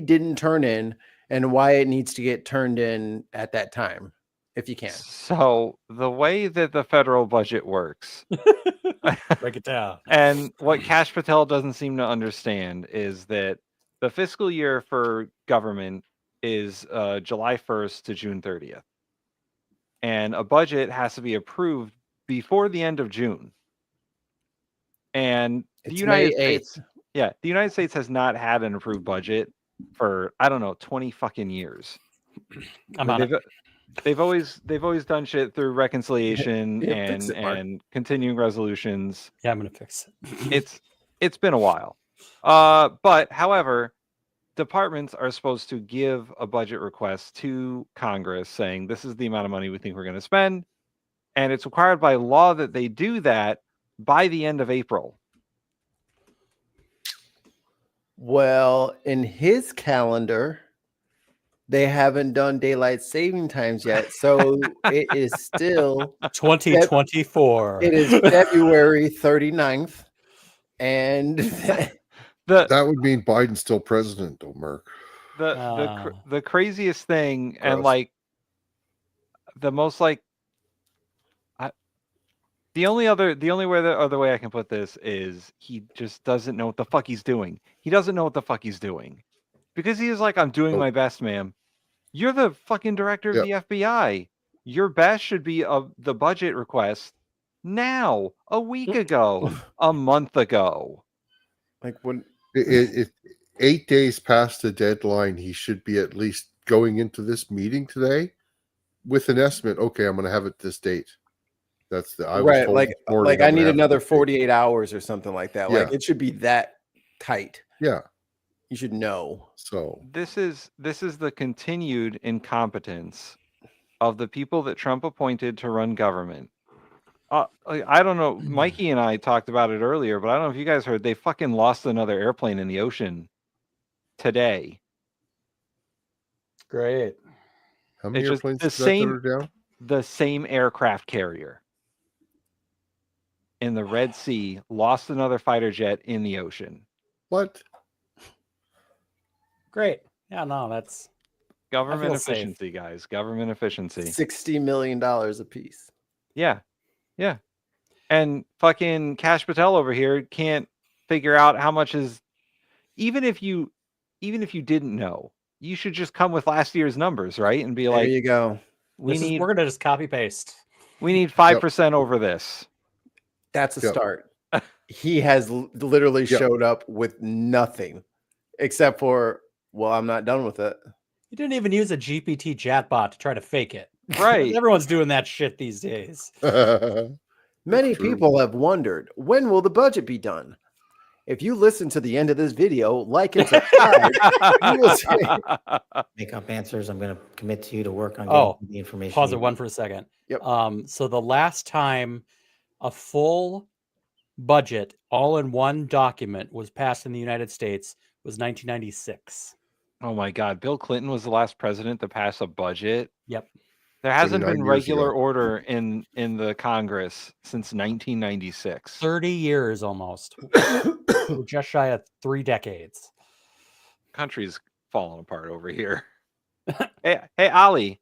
didn't turn in and why it needs to get turned in at that time, if you can? So the way that the federal budget works, Break it down. and what Kash Patel doesn't seem to understand is that the fiscal year for government is July 1st to June 30th. And a budget has to be approved before the end of June. And the It's United May 8th. States, the United States has not had an approved budget for, I don't know, 20 fucking years. I'm on it. They've always done shit through reconciliation Yeah, fix it, Mark. and continuing resolutions. Yeah, I'm gonna fix it. It's been a while. But however, departments are supposed to give a budget request to Congress saying this is the amount of money we think we're going to spend, and it's required by law that they do that by the end of April. Well, in his calendar, they haven't done daylight saving times yet, so it is still 2024. It is February 39th, and That would mean Biden's still president, though, Mark. The craziest thing, and Gross. like the most like the only other way I can put this is he just doesn't know what the fuck he's doing. He doesn't know what the fuck he's doing because he is like, I'm doing my best, ma'am. You're the fucking director of the FBI. Your best should be the budget request now, a week ago, a month ago. Like when It 8 days past the deadline, he should be at least going into this meeting today with an estimate. Okay, I'm going to have it this date. That's the right, like I need another 48 hours or something like that. Like Yeah. it should be that tight. Yeah. You should know. So This is the continued incompetence of the people that Trump appointed to run government. I don't know. Mikey and I talked about it earlier, but I don't know if you guys heard. They fucking lost another airplane in the ocean today. Great. How many It's just airplanes the is that same that are down? the same aircraft carrier in the Red Sea lost another fighter jet in the ocean. What? Great. Yeah, no, that's Government feel safe. efficiency, guys. Government efficiency. $60 million a piece. Yeah. Yeah. And fucking Kash Patel over here can't figure out how much is even if you didn't know, you should just come with last year's numbers, right? And be There like, you go. We're gonna just copy paste. We need 5% over this. That's a Yep. start. He has literally Yep. showed up with nothing except for, well, I'm not done with it. You didn't even use a GPT chatbot to try to fake it. Right. Everyone's doing that shit these days. Many true. people have wondered, when will the budget be done? If you listen to the end of this video, like and subscribe, you will see. Make up answers. I'm going to commit to you to work on Oh, getting the information. pause you it one need. for a second. Yep. So the last time a full budget all in one document was passed in the United States was 1996. Oh my God. Bill Clinton was the last president to pass a budget. Yep. There hasn't 39 been years regular ago. order in the Congress since 1996. 30 years almost. We're just shy of 3 decades. Country's falling apart over here. Hey, Ollie.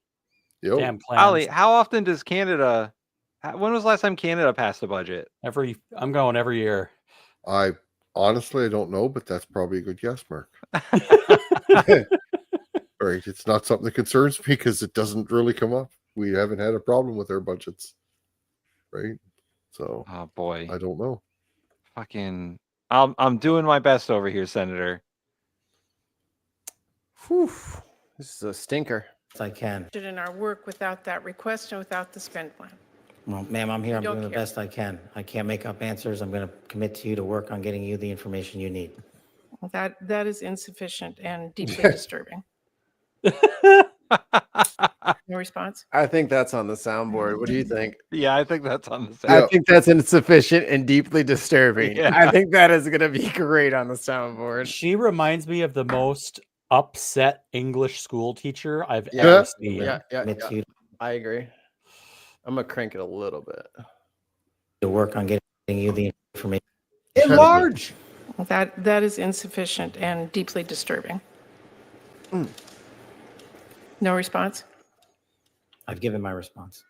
Yo. Damn clans. Ollie, how often does Canada? When was the last time Canada passed a budget? I'm going every year. I honestly, I don't know, but that's probably a good guess, Mark. Right. It's not something that concerns me because it doesn't really come up. We haven't had a problem with our budgets. Right. So Oh boy. I don't know. Fucking I'm doing my best over here, Senator. Whew. This is a stinker. If I can. In our work without that request and without the spend plan. Well, ma'am, I'm here. I'm don't doing the care. best I can. I can't make up answers. I'm going to commit to you to work on getting you the information you need. That is insufficient and deeply disturbing. No response? I think that's on the soundboard. What do you think? Yeah, I think that's on the I think that's insufficient and deeply disturbing. Yeah. I think that is going to be great on the soundboard. She reminds me of the most upset English school teacher I've Yeah. ever seen. Yeah. Commit to you I agree. I'm going to crank it a little bit. to work on getting you the information. Enlarge. That is insufficient and deeply disturbing. No response? I've given my response.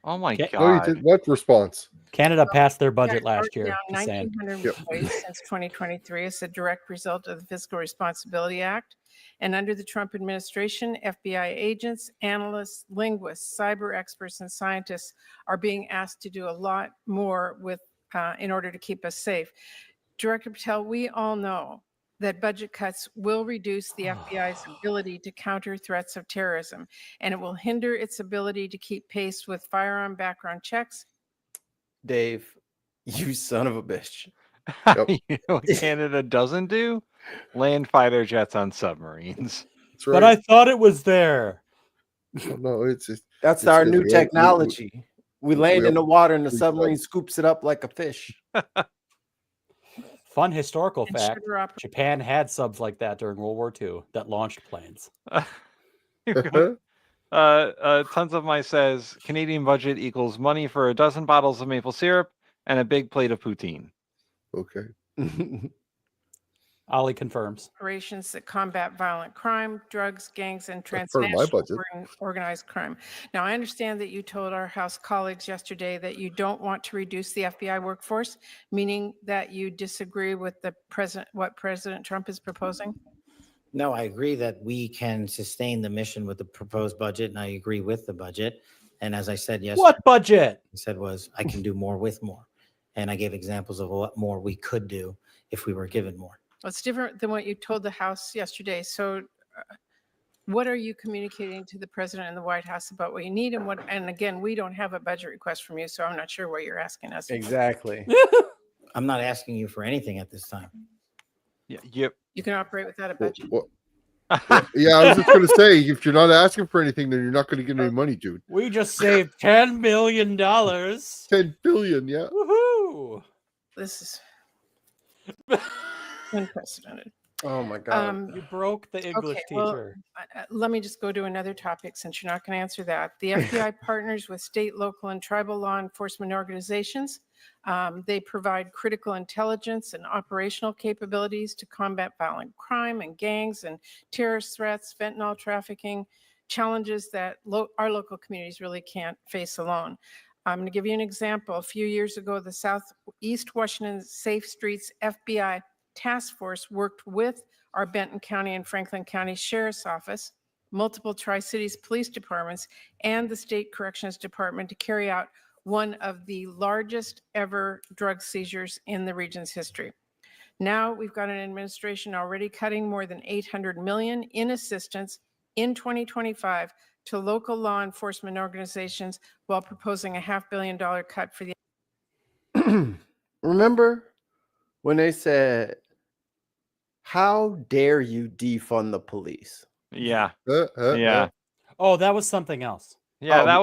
Oh my No, you God. did what response? Canada passed their budget Yeah, last year. down Just saying. 1,900 employees since 2023 as a direct result of the Fiscal Responsibility Act. And under the Trump administration, FBI agents, analysts, linguists, cyber experts, and scientists are being asked to do a lot more with in order to keep us safe. Director Patel, we all know that budget cuts will reduce the FBI's ability to counter threats of terrorism, and it will hinder its ability to keep pace with firearm background checks. Dave, you son of a bitch. You know what Canada doesn't do? Land fighter jets on submarines. That's But I thought it was there. No, it's That's it's our good. new We- technology. We land in the water and the we- submarine scoops it up like a fish. Fun historical And fact. sugar op- Japan had subs like that during World War II that launched planes. Tons of my says Canadian budget equals money for a dozen bottles of maple syrup and a big plate of poutine. Okay. Ollie confirms. Operations that combat violent crime, drugs, gangs, and That's part of my transnational budget. organized crime. Now, I understand that you told our House colleagues yesterday that you don't want to reduce the FBI workforce, meaning that you disagree with what President Trump is proposing. No, I agree that we can sustain the mission with the proposed budget, and I agree with the budget. And as I said yesterday, What budget? I said was I can do more with more. And I gave examples of what more we could do if we were given more. Well, it's different than what you told the House yesterday. So what are you communicating to the President and the White House about what you need and what, and again, we don't have a budget request from you, so I'm not sure what you're asking us. Exactly. I'm not asking you for anything at this time. Yeah, yep. You can operate without a budget. Yeah, I was just going to say, if you're not asking for anything, then you're not going to get any money, dude. We just saved $10 million. 10 billion, yeah. Woohoo! This is unprecedented. Oh my God. You broke the English teacher. Let me just go to another topic since you're not going to answer that. The FBI partners with state, local, and tribal law enforcement organizations. They provide critical intelligence and operational capabilities to combat violent crime and gangs and terrorist threats, fentanyl trafficking, challenges that our local communities really can't face alone. I'm going to give you an example. A few years ago, the Southeast Washington Safe Streets FBI Task Force worked with our Benton County and Franklin County Sheriff's Office multiple Tri-Cities police departments, and the State Corrections Department to carry out one of the largest ever drug seizures in the region's history. Now we've got an administration already cutting more than $800 million in assistance in 2025 to local law enforcement organizations while proposing a $500 million cut for the Remember when they said, "How dare you defund the police?" Yeah. Yeah. Oh, that was something else. Yeah, that my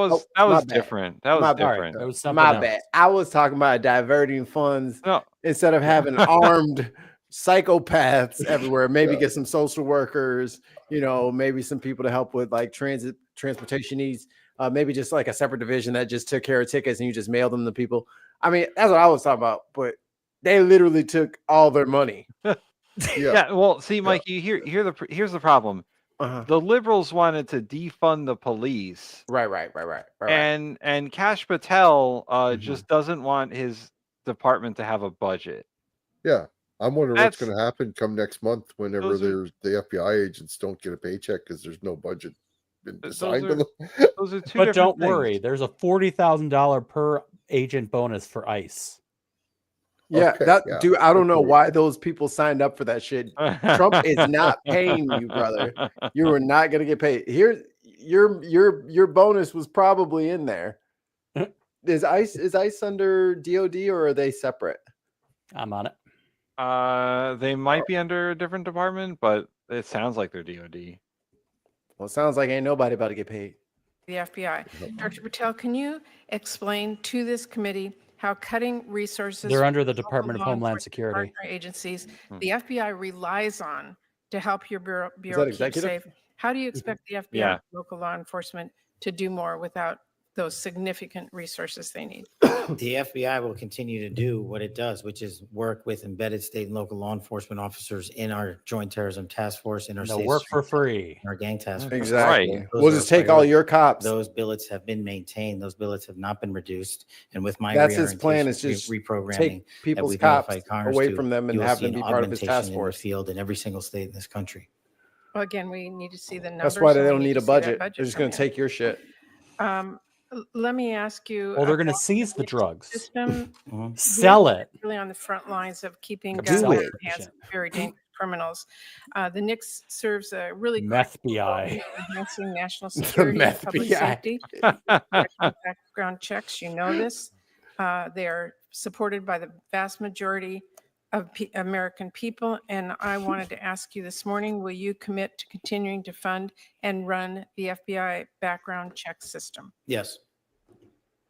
was bad. different. That was My bad. different. It was something My else. bad. I was talking about diverting funds No. instead of having armed psychopaths everywhere. Maybe get some social workers, maybe some people to help with like transportation needs. Maybe just like a separate division that just took care of tickets and you just mailed them to people. I mean, that's what I was talking about. But they literally took all their money. Yeah. Well, see, Mike, here's the problem. The liberals wanted to defund the police. Right. And Kash Patel just doesn't want his department to have a budget. Yeah. I'm wondering what's That's- going to happen come next month whenever Those the FBI agents don't get a paycheck because there's no budget been assigned to Those them. Those are two But different don't things. worry, there's a $40,000 per agent bonus for ICE. Yeah, Okay, dude, I don't know okay. why those people signed up for that shit. Trump is not paying you, brother. You are not gonna get paid. Here, your bonus was probably in there. Is ICE under DOD or are they separate? I'm on it. They might be under a different department, but it sounds like they're DOD. Well, it sounds like ain't nobody about to get paid. the FBI. Dr. Patel, can you explain to this committee how cutting resources They're under the from local Department of law Homeland enforcement Security. partner agencies the FBI relies on to help your bureau keep executive? safe? How do you expect the FBI Yeah. and local law enforcement to do more without those significant resources they need? The FBI will continue to do what it does, which is work with embedded state and local law enforcement officers in our Joint Terrorism Task Force, in our They'll safe work for streets, free. in our gang task force. Exactly. Right. Those We'll are just take all priorities. your cops. Those billets have been maintained. Those billets have not been reduced. And with my That's his plan, is just reprogramming take that people's we've cops notified Congress away to, from them and you will have see them an be part of his augmentation task in the force. field in every single state in this country. Well, again, we need to see the numbers. That's why they and we don't need to a see that budget. They're just come going to in. take your shit. Let me ask you. Well, they're going to about seize the the drugs, system. sell it. Really on the front lines of keeping Do guns in it. the hands of very dangerous criminals. The NICS serves a really Meth critical role BI. in enhancing national security and meth public BI. safety. Background checks, you know this. They are supported by the vast majority of American people. And I wanted to ask you this morning, will you commit to continuing to fund and run the FBI background check system? Yes.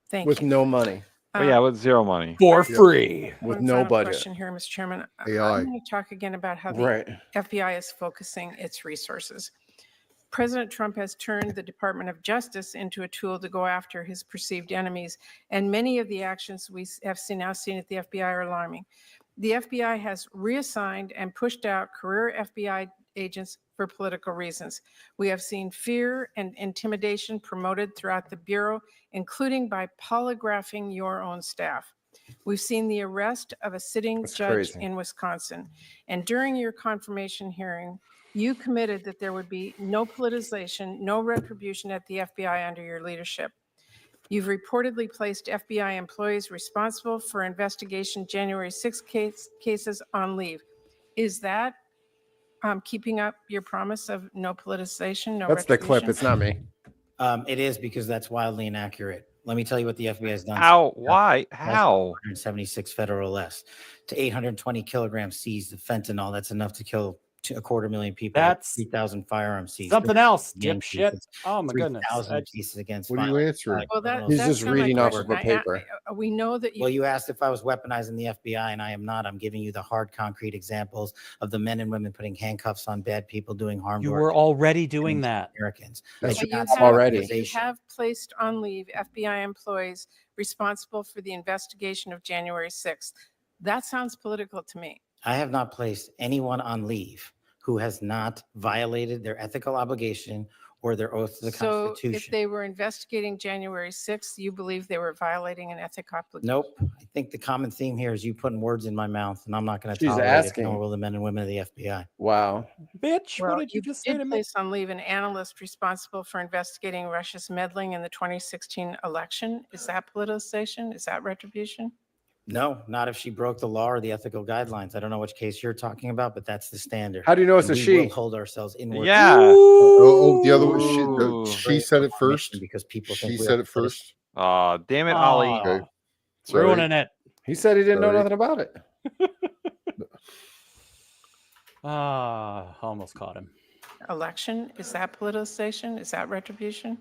Thank With you. no money. But yeah, with zero money. For free. With One no final budget. question here, Mr. Chairman. AI. I'm going to talk again about how the Right. FBI is focusing its resources. President Trump has turned the Department of Justice into a tool to go after his perceived enemies, and many of the actions we have now seen at the FBI are alarming. The FBI has reassigned and pushed out career FBI agents for political reasons. We have seen fear and intimidation promoted throughout the Bureau, including by polygraphing your own staff. We've seen the arrest of a sitting That's judge crazy. in Wisconsin. And during your confirmation hearing, you committed that there would be no politicization, no retribution at the FBI under your leadership. You've reportedly placed FBI employees responsible for investigation January 6 cases on leave. Is that keeping up your promise of no politicization, no That's the clip. retribution? It's not me. It is, because that's wildly inaccurate. Let me tell you what the FBI has done. How? Why? How? 176 federal arrests to 820 kilograms seized of fentanyl. That's enough to kill 250,000 people. That's 3,000 firearms seized. Something else, Gang dipshit. cases, Oh my goodness. 3,000 cases against What are you violent, answering? Well, criminals. He's that's just not my reading off question. of a paper. We know that you. Well, you asked if I was weaponizing the FBI, and I am not. I'm giving you the hard, concrete examples of the men and women putting handcuffs on bad people, doing harm You to were our already doing that. Americans. That's But That's you not have, already. you have placed on leave FBI employees responsible for the investigation of January 6th. That sounds political to me. I have not placed anyone on leave who has not violated their ethical obligation or their oath to the So Constitution. if they were investigating January 6th, you believe they were violating an ethic obligation? Nope. I think the common theme here is you putting words in my mouth, and I'm not going to She's tolerate asking. it, nor will the men and women of the FBI. Wow. Bitch, Well, what did you just say did to me? place on leave an analyst responsible for investigating Russia's meddling in the 2016 election. Is that politicization? Is that retribution? No, not if she broke the law or the ethical guidelines. I don't know which case you're talking about, but that's the standard. How do you know it's And a we she? will hold ourselves inward. Yeah. The other one, Ooh. she said it first. Because people She think we said are it first. Oh, damn it, Ollie. Okay. Ruining it. He said he didn't know Sorry. nothing about it. Almost caught him. Election, is that politicization? Is that retribution?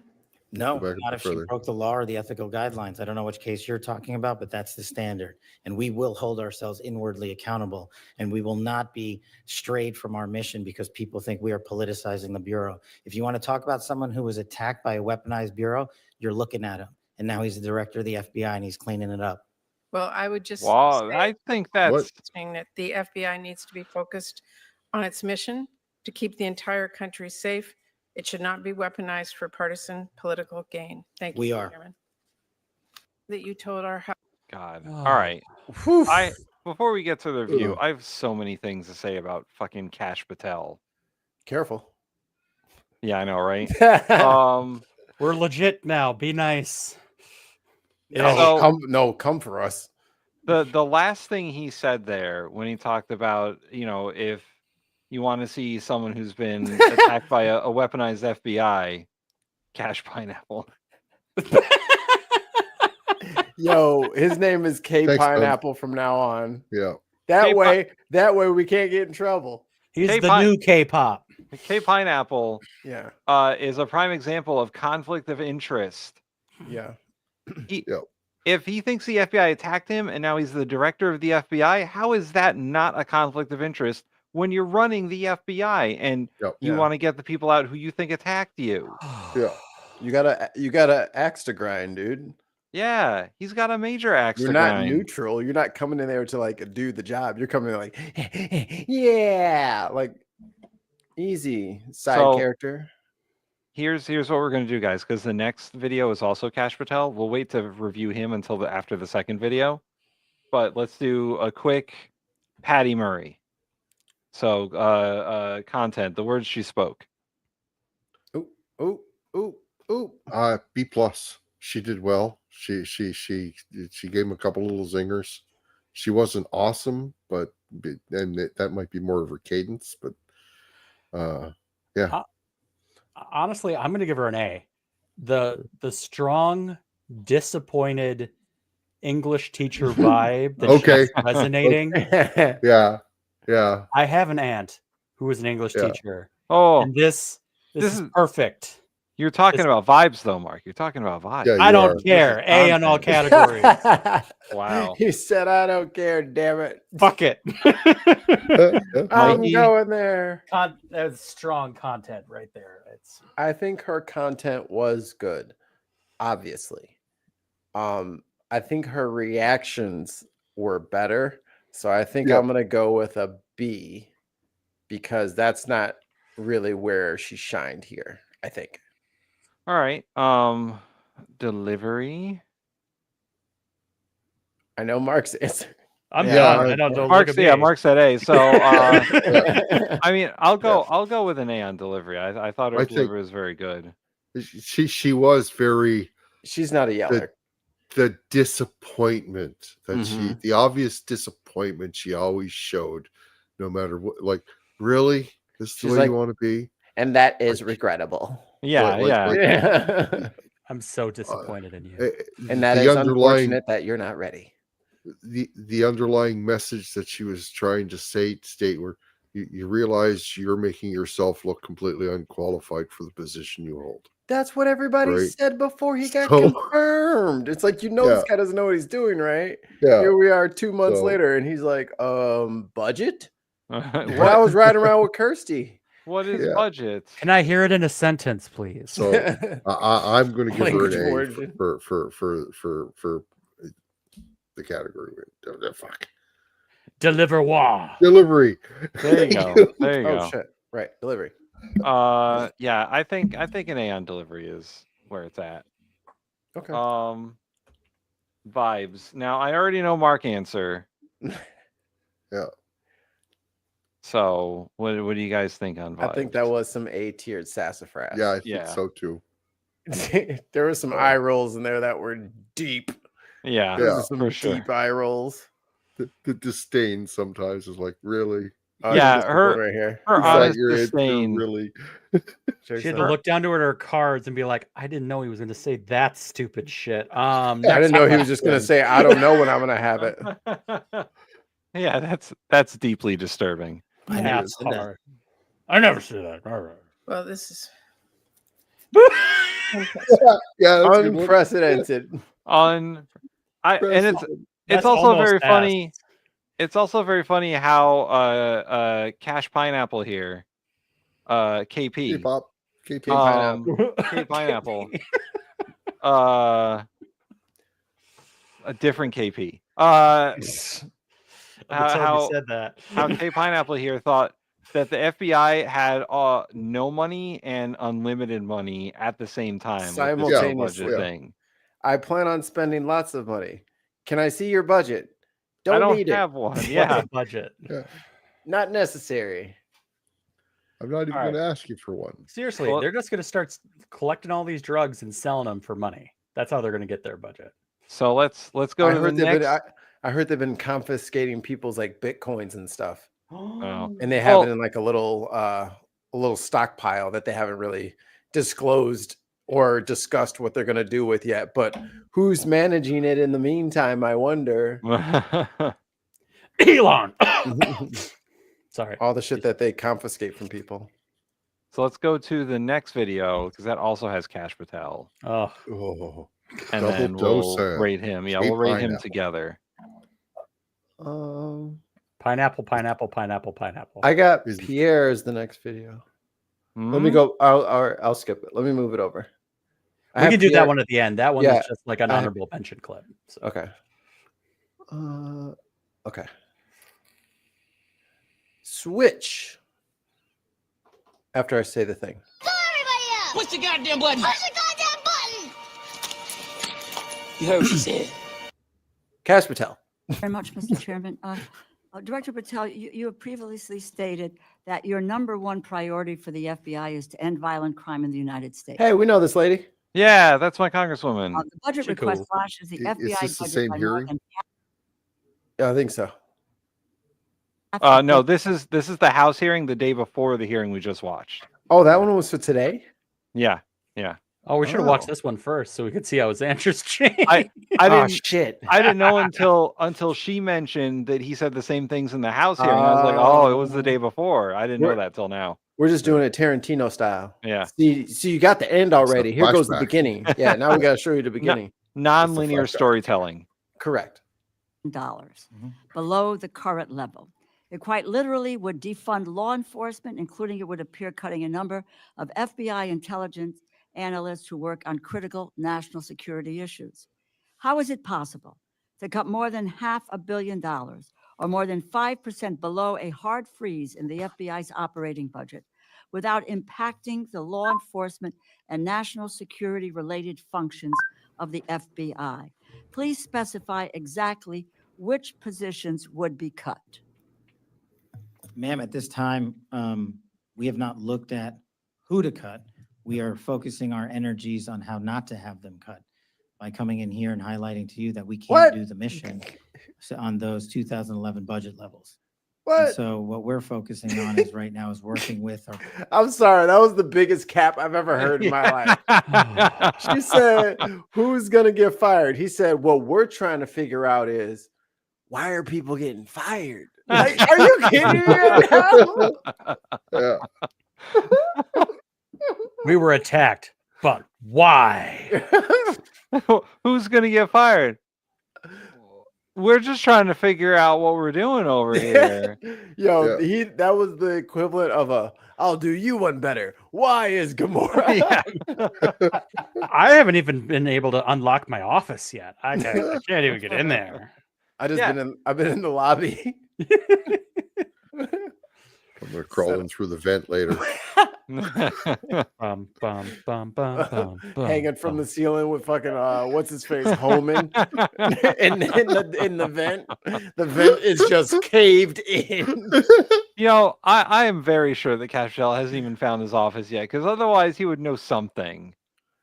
No, Go back not up if she further. broke the law or the ethical guidelines. I don't know which case you're talking about, but that's the standard. And we will hold ourselves inwardly accountable. And we will not be strayed from our mission because people think we are politicizing the Bureau. If you want to talk about someone who was attacked by a weaponized Bureau, you're looking at him. And now he's the director of the FBI and he's cleaning it up. Well, I would just Well, say I think that's that the FBI needs to be focused on its mission to keep the entire country safe. It should not be weaponized for partisan political gain. Thank you. We are. Chairman. That you told our house. God. Oh. All right. Before we get to the review, I have so many things to say about fucking Kash Patel. Careful. Yeah, I know, right? We're legit now. Be nice. No, So- come for us. The last thing he said there when he talked about, if you want to see someone who's been attacked by a weaponized FBI, Cash Pineapple. Yo, his name is K Thanks, bud. Pineapple from now on. Yeah. That way we can't get in trouble. He's the K-Pine- new K-pop. K Pineapple Yeah. is a prime example of conflict of interest. Yeah. If he thinks the FBI attacked him and now he's the director of the FBI, how is that not a conflict of interest when you're running the FBI and you Yeah. want to get the people out who you think attacked you? Yeah. You gotta axe to grind, dude. Yeah, he's got a major axe You're to not grind. neutral. You're not coming in there to like do the job. You're coming in like, yeah, like easy side So- character. Here's what we're gonna do, guys, because the next video is also Kash Patel. We'll wait to review him until after the second video, but let's do a quick Patty Murray. So, content, the words she spoke. Ooh. B+. She did well. She gave him a couple little zingers. She wasn't awesome, but that might be more of her cadence. But yeah. Honestly, I'm going to give her an A. The strong, disappointed English teacher vibe that Okay. she's resonating. Yeah. I have an aunt who was an English Yeah. teacher. Oh, And this is is- perfect. You're talking about vibes, though, Mark. You're talking about vibes. Yeah, I you don't are. care. This is A on all content. categories. Wow. He said, "I don't care, damn it. Fuck it. I'm Mikey. going there." That's strong content right there. It's I think her content was good, obviously. I think her reactions were better. So I think Yeah. I'm gonna go with a B because that's not really where she shined here, I think. All right. Delivery. I know Mark's answer. I'm Yeah, done. I don't look Mark at me. Mark said A. So I mean, I'll go with an A on delivery. I thought her I think- delivery was very good. She was very She's not a yeller. the disappointment that Mhm. the obvious disappointment she always showed, no matter what. Like, really, this is She's the way like- you want to be? And that is regrettable. Yeah, Like- yeah. like- Yeah. I'm so disappointed in you. And that the is underlying unfortunate that you're not ready. the underlying message that she was trying to state where you realize you're making yourself look completely unqualified for the position you hold. That's what everybody Right. said before he got So- confirmed. It's like, this Yeah. guy doesn't know what he's doing, right? Yeah. Here we are 2 months So- later, and he's like, budget? When I what, was riding around with Kirsty. what is Yeah. budget? Can I hear it in a sentence, please? So I'm going to give her Language an A word. for the category. Fuck. Deliver wa. Delivery. There you go. There you Oh, go. shit. Right. Delivery. Yeah, I think an A on delivery is where it's at. Okay. Vibes. Now I already know Mark answer. Yeah. So what do you guys think on vibes? I think that was some A-tiered sassafras. Yeah, I think so too. There were some eye rolls in there that were deep. Yeah, Those are some for sure. deep eye rolls. The disdain sometimes is like, really? Yeah, this her one right here. her Is that honest your answer, disdain. really? She had to look down to her cards and be like, I didn't know he was going to say that stupid shit. I didn't know he was just going to say, I don't know when I'm going to have it. Yeah, that's deeply disturbing. That's hard. I never said that. All right. Well, this is Yeah, unprecedented. And it's That's also almost very ass. funny. It's also very funny how Cash Pineapple here, KP, K-pop, K Pineapple. Pineapple, a different KP. I can tell you said that. How K Pineapple here thought that the FBI had no money and unlimited money at the same time. Simultaneously. Budget thing. I plan on spending lots of money. Can I see your budget? I don't need have it. one. What's Yeah. the budget? Yeah. Not necessary. I'm not even All going to right. ask you for one. Seriously, Well- they're just going to start collecting all these drugs and selling them for money. That's how they're going to get their budget. So let's go to the next. I heard they've been confiscating people's like bitcoins and stuff. Oh. And they have it in like a little stockpile that they haven't really disclosed or discussed what they're going to do with yet. But who's managing it in the meantime, I wonder. Elon. Sorry. All the shit that they confiscate from people. So let's go to the next video because that also has Cash Patel. Oh. And Double then we'll dose, rate him. Yeah, K we'll rate him Pineapple. together. Pineapple. I got Pierre as the next video. Let me go. I'll skip it. Let me move it over. We can do that one at the end. That one Yeah, is just like an I have- honorable mention clip. So. Okay. Okay. Switch. After I say the thing. Push the goddamn button. Push the goddamn button. You heard what she said. Cash Patel. Very much, Mr. Chairman. Director Patel, you have previously stated that your number one priority for the FBI is to end violent crime in the United States. Hey, we know this lady. Yeah, that's my congresswoman. The budget request slashes the FBI this the budget same by more hearing? than Yeah, I think so. No, this is the House hearing the day before the hearing we just watched. Oh, that one was for today? Yeah. Oh, we should have watched this one first so we could see how his answers change. I Oh, didn't shit. I didn't know until she mentioned that he said the same things in the House hearing. I was like, oh, it was the day before. I didn't know that till now. We're just doing it Tarantino style. Yeah. See, you got the end already. Here goes the flashback. beginning. Yeah, now we got to show you the beginning. Non-linear flashback. storytelling. Correct. dollars below the current level. It quite literally would defund law enforcement, including it would appear cutting a number of FBI intelligence analysts who work on critical national security issues. How is it possible to cut more than $500 million or more than 5% below a hard freeze in the FBI's operating budget without impacting the law enforcement and national security related functions of the FBI? Please specify exactly which positions would be cut. Ma'am, at this time, we have not looked at who to cut. We are focusing our energies on how not to have them cut by coming in here and highlighting to you that we can't do the mission on those 2011 budget levels. And What? so what we're focusing on is right now is working with our I'm sorry. That was the biggest cap I've ever heard in my life. She said, who's going to get fired? He said, what we're trying to figure out is why are people getting fired? Like, are you kidding me right now? Yeah. We were attacked, but why? Who's gonna get fired? We're just trying to figure out what we're doing over here. Yo, that was the equivalent of I'll do you one better. Why is Gamora? I haven't even been able to unlock my office yet. I can't even get in there. I've been in the lobby. I'm gonna crawl in through the vent later. Bum, bum, bum, bum, bum, Hanging from bum. the ceiling with fucking what's his face, Homan, in the vent. The vent is just caved in. You know, I am very sure that Cashel hasn't even found his office yet, because otherwise he would know something.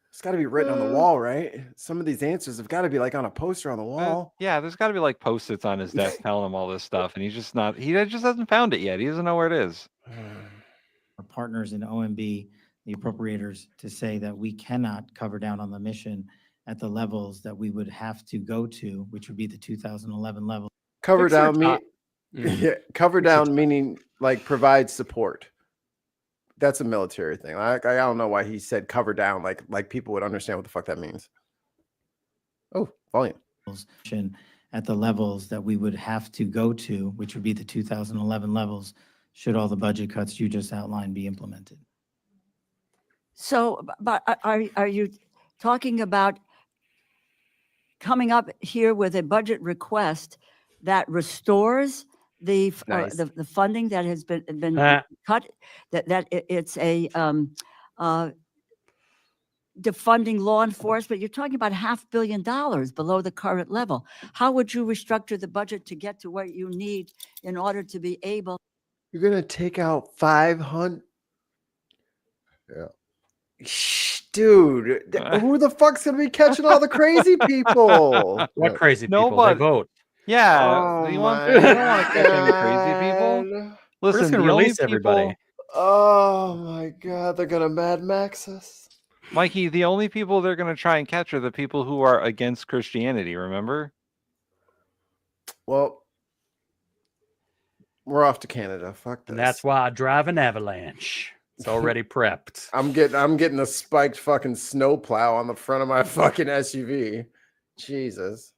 It's got to be written on the wall, right? Some of these answers have got to be like on a poster on the wall. Yeah, there's got to be like post-its on his desk telling him all this stuff, and he's just not. He just hasn't found it yet. He doesn't know where it is. Our partners in OMB, the appropriators, to say that we cannot cover down on the mission at the levels that we would have to go to, which would be the 2011 level. Cover Fix your down top. yeah, cover down meaning like provide support. That's a military thing. I don't know why he said cover down. Like people would understand what the fuck that means. Oh, volume. At the levels that we would have to go to, which would be the 2011 levels, should all the budget cuts you just outlined be implemented. So, but are you talking about coming up here with a budget request that restores the Nice. the funding that has been cut? It's a defunding law enforcement. You're talking about $500 million below the current level. How would you restructure the budget to get to what you need in order to be able? You're gonna take out 500. Yeah. Dude, who the fuck's gonna be catching all the crazy people? What crazy people? Nobody. They vote. Yeah, Oh you my don't want to catch any crazy people. God. We're Listen, just gonna the only release everybody. people- Oh my God, they're gonna Mad Max us. Mikey, the only people they're going to try and catch are the people who are against Christianity. Remember? Well, we're off to Canada. Fuck this. And that's why I drive an Avalanche. It's already prepped. I'm getting a spiked fucking snowplow on the front of my fucking SUV. Jesus.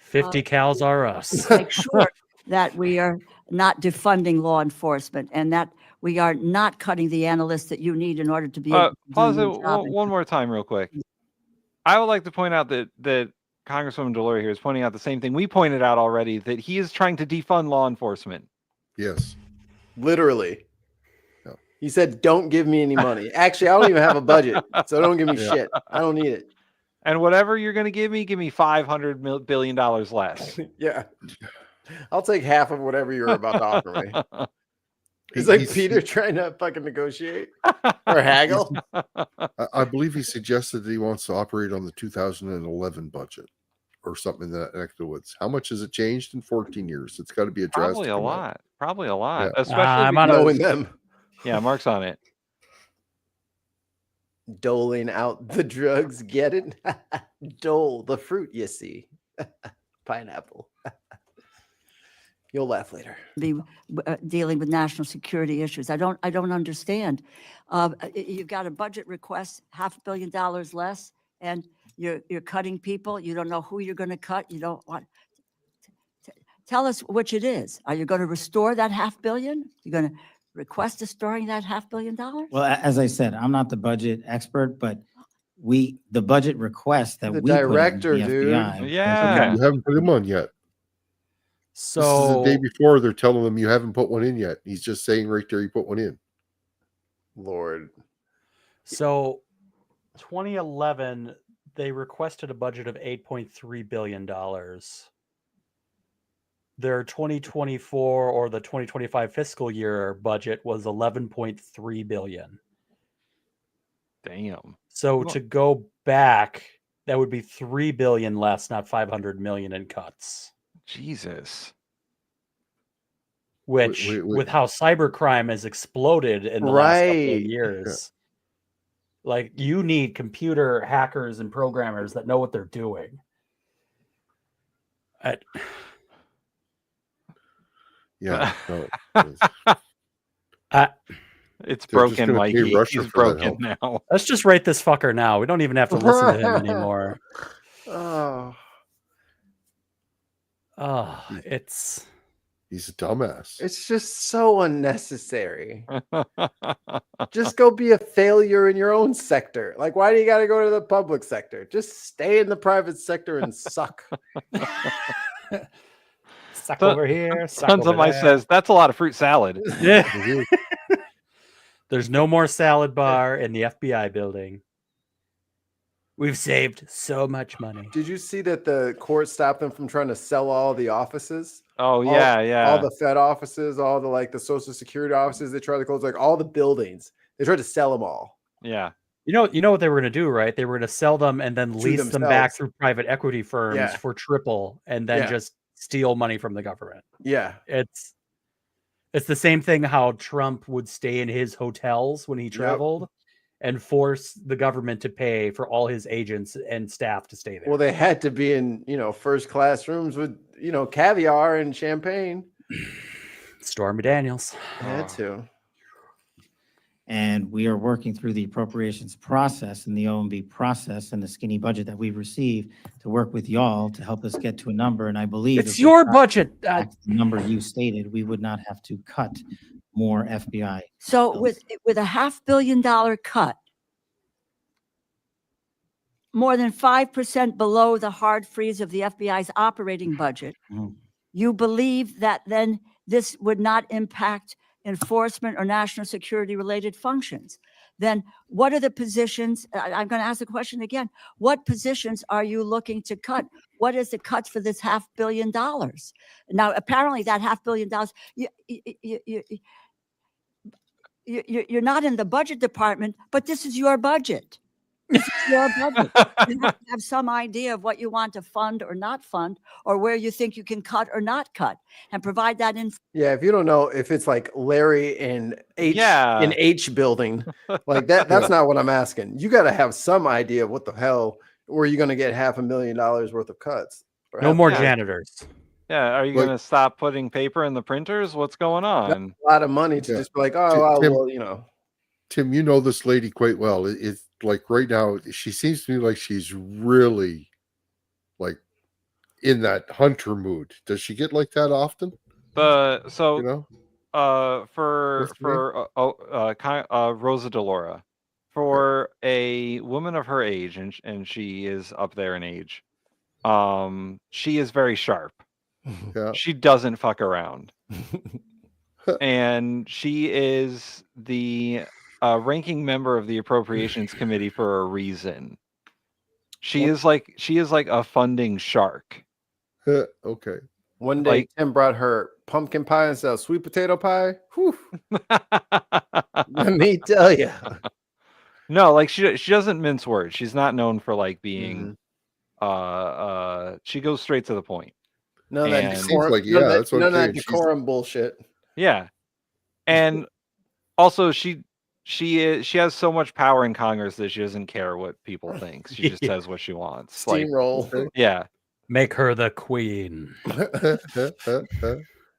50 cows are us. Make sure that we are not defunding law enforcement and that we are not cutting the analysts that you need in order to be able to do Pause it your job. one more time, real quick. I would like to point out that Congresswoman Delory here is pointing out the same thing we pointed out already, that he is trying to defund law enforcement. Yes. Literally. He said, don't give me any money. Actually, I don't even have a budget, so don't give me shit. I don't need it. And whatever you're going to give me $500 billion less. Yeah. I'll take half of whatever you're about to offer me. It's like Peter trying to fucking negotiate or haggle. I believe he suggested that he wants to operate on the 2011 budget or something in that neck of the woods. How much has it changed in 14 years? It's got to be a drastic Probably a amount. lot. Probably a lot. Yeah. Especially I'm because, knowing them. Yeah, Mark's on it. Doling out the drugs, get it? Dole, the fruit you see. Pineapple. You'll laugh later. Be dealing with national security issues. I don't understand. You've got a budget request, $500 million less, and you're cutting people. You don't know who you're going to cut. You don't want. Tell us which it is. Are you going to restore that $500 million? You're going to request restoring that $500 million? Well, as I said, I'm not the budget expert, but the budget request that The we put in, director, the dude. FBI, Yeah. You haven't put him on yet. This is So the day before they're telling him you haven't put one in yet. He's just saying right there you put one in. Lord. So 2011, they requested a budget of $8.3 billion. Their 2024 or the 2025 fiscal year budget was $11.3 billion. Damn. So to go back, that would be $3 billion less, not $500 million in cuts. Jesus. Which, Wait. with how cybercrime has exploded in the last couple of Right. years, like you need computer hackers and programmers that know what they're doing. Yeah. No, It's They're just broken, gonna pay Mikey. Russia He's for that broken now. Let's just rate this fucker now. We don't even have to listen to him anymore. Oh. Oh, it's he's a dumbass. It's just so unnecessary. Just go be a failure in your own sector. Like, why do you got to go to the public sector? Just stay in the private sector and suck. suck over here. Suck Tons over of my there. says that's a lot of fruit salad. Yeah. There's no more salad bar in the FBI building. We've saved so much money. Did you see that the court stopped them from trying to sell all the offices? Oh yeah, All the Fed offices, all the the Social Security offices. They tried to close all the buildings. They tried to sell them all. Yeah. You know what they were going to do, right? They were going to sell them and then lease them back through private equity firms for triple, and then just steal money from the government. Yeah, it's the same thing how Trump would stay in his hotels when he traveled and force the government to pay for all his agents and staff to stay there. Well, they had to be in first class rooms with caviar and champagne. Stormy Daniels had to. And we are working through the appropriations process and the OMB process and the skinny budget that we receive to work with y'all to help us get to a number. And I believe it's your budget. The number you stated, we would not have to cut more FBI. So with a $500 million cut, more than 5% below the hard freeze of the FBI's operating budget, you believe that then this would not impact enforcement or national security related functions? Then what are the positions? I'm going to ask the question again. What positions are you looking to cut? What is the cut for this $500 million? Now, apparently that $500 million, you're not in the budget department, but this is your budget. This is your budget. You have to have some idea of what you want to fund or not fund, or where you think you can cut or not cut, and provide that in. Yeah, if you don't know if it's like Larry in H building, like that's not what I'm asking. You got to have some idea of what the hell where you're going to get $500,000 worth of cuts. No more janitors. Yeah, are you going to stop putting paper in the printers? What's going on? A lot of money to just be like, Tim, Tim, you know this lady quite well. It's like right now, she seems to me like she's really like in that hunter mood. Does she get like that often? For Rosa DeLaura, for a woman of her age, and she is up there in age, she is very sharp. Yeah. She doesn't fuck around. And she is the ranking member of the Appropriations Committee for a reason. She is like a funding shark. Okay. One day Tim brought her pumpkin pie instead of sweet potato pie. Whew. Let me tell you. No, like she doesn't mince words. She's not known for like being she goes straight to the point. No, that decorum bullshit. Yeah. And also she has so much power in Congress that she doesn't care what people think. She just says what she wants. Steamroll. Yeah. Make her the queen.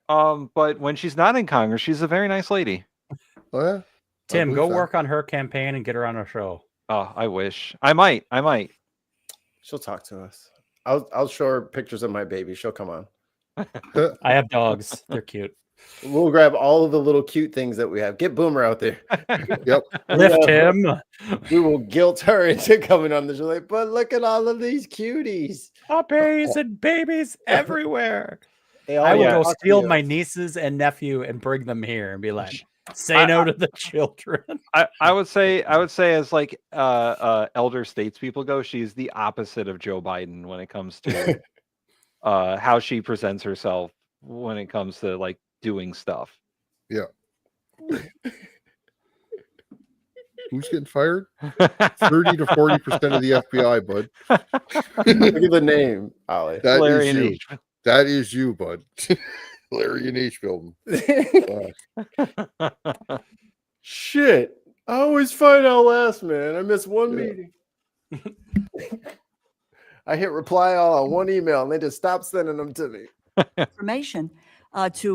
But when she's not in Congress, she's a very nice lady. Oh yeah. Tim, go work on her campaign and get her on our show. Oh, I wish. I might. She'll talk to us. I'll show her pictures of my baby. She'll come on. I have dogs. They're cute. We'll grab all of the little cute things that we have. Get Boomer out there. Yep. Lift him. We will guilt her into coming on the show. Like, but look at all of these cuties. Puppies and babies everywhere. They all I will go talk to steal you. my nieces and nephew and bring them here and be like, say no to the children. I would say as like elder statespeople go, she's the opposite of Joe Biden when it comes to how she presents herself when it comes to like doing stuff. Yeah. Who's getting fired? 30 to 40% of the FBI, bud. Look at the name, Ollie. That Larry is and you. H. That is you, bud. Larry and H building. Shit. I always find out last, man. I miss one meeting. I hit reply all on one email and they just stopped sending them to me. Information to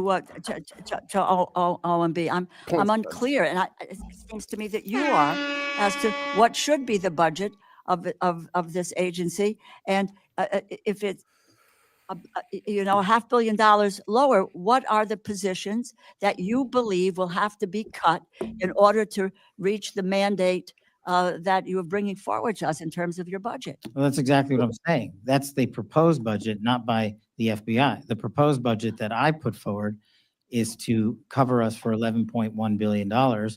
OMB. I'm unclear, and it seems to me that you are as to what should be the budget of this agency, and if it's $500 million lower, what are the positions that you believe will have to be cut in order to reach the mandate that you are bringing forward to us in terms of your budget? Well, that's exactly what I'm saying. That's the proposed budget, not by the FBI. The proposed budget that I put forward is to cover us for $11.1 billion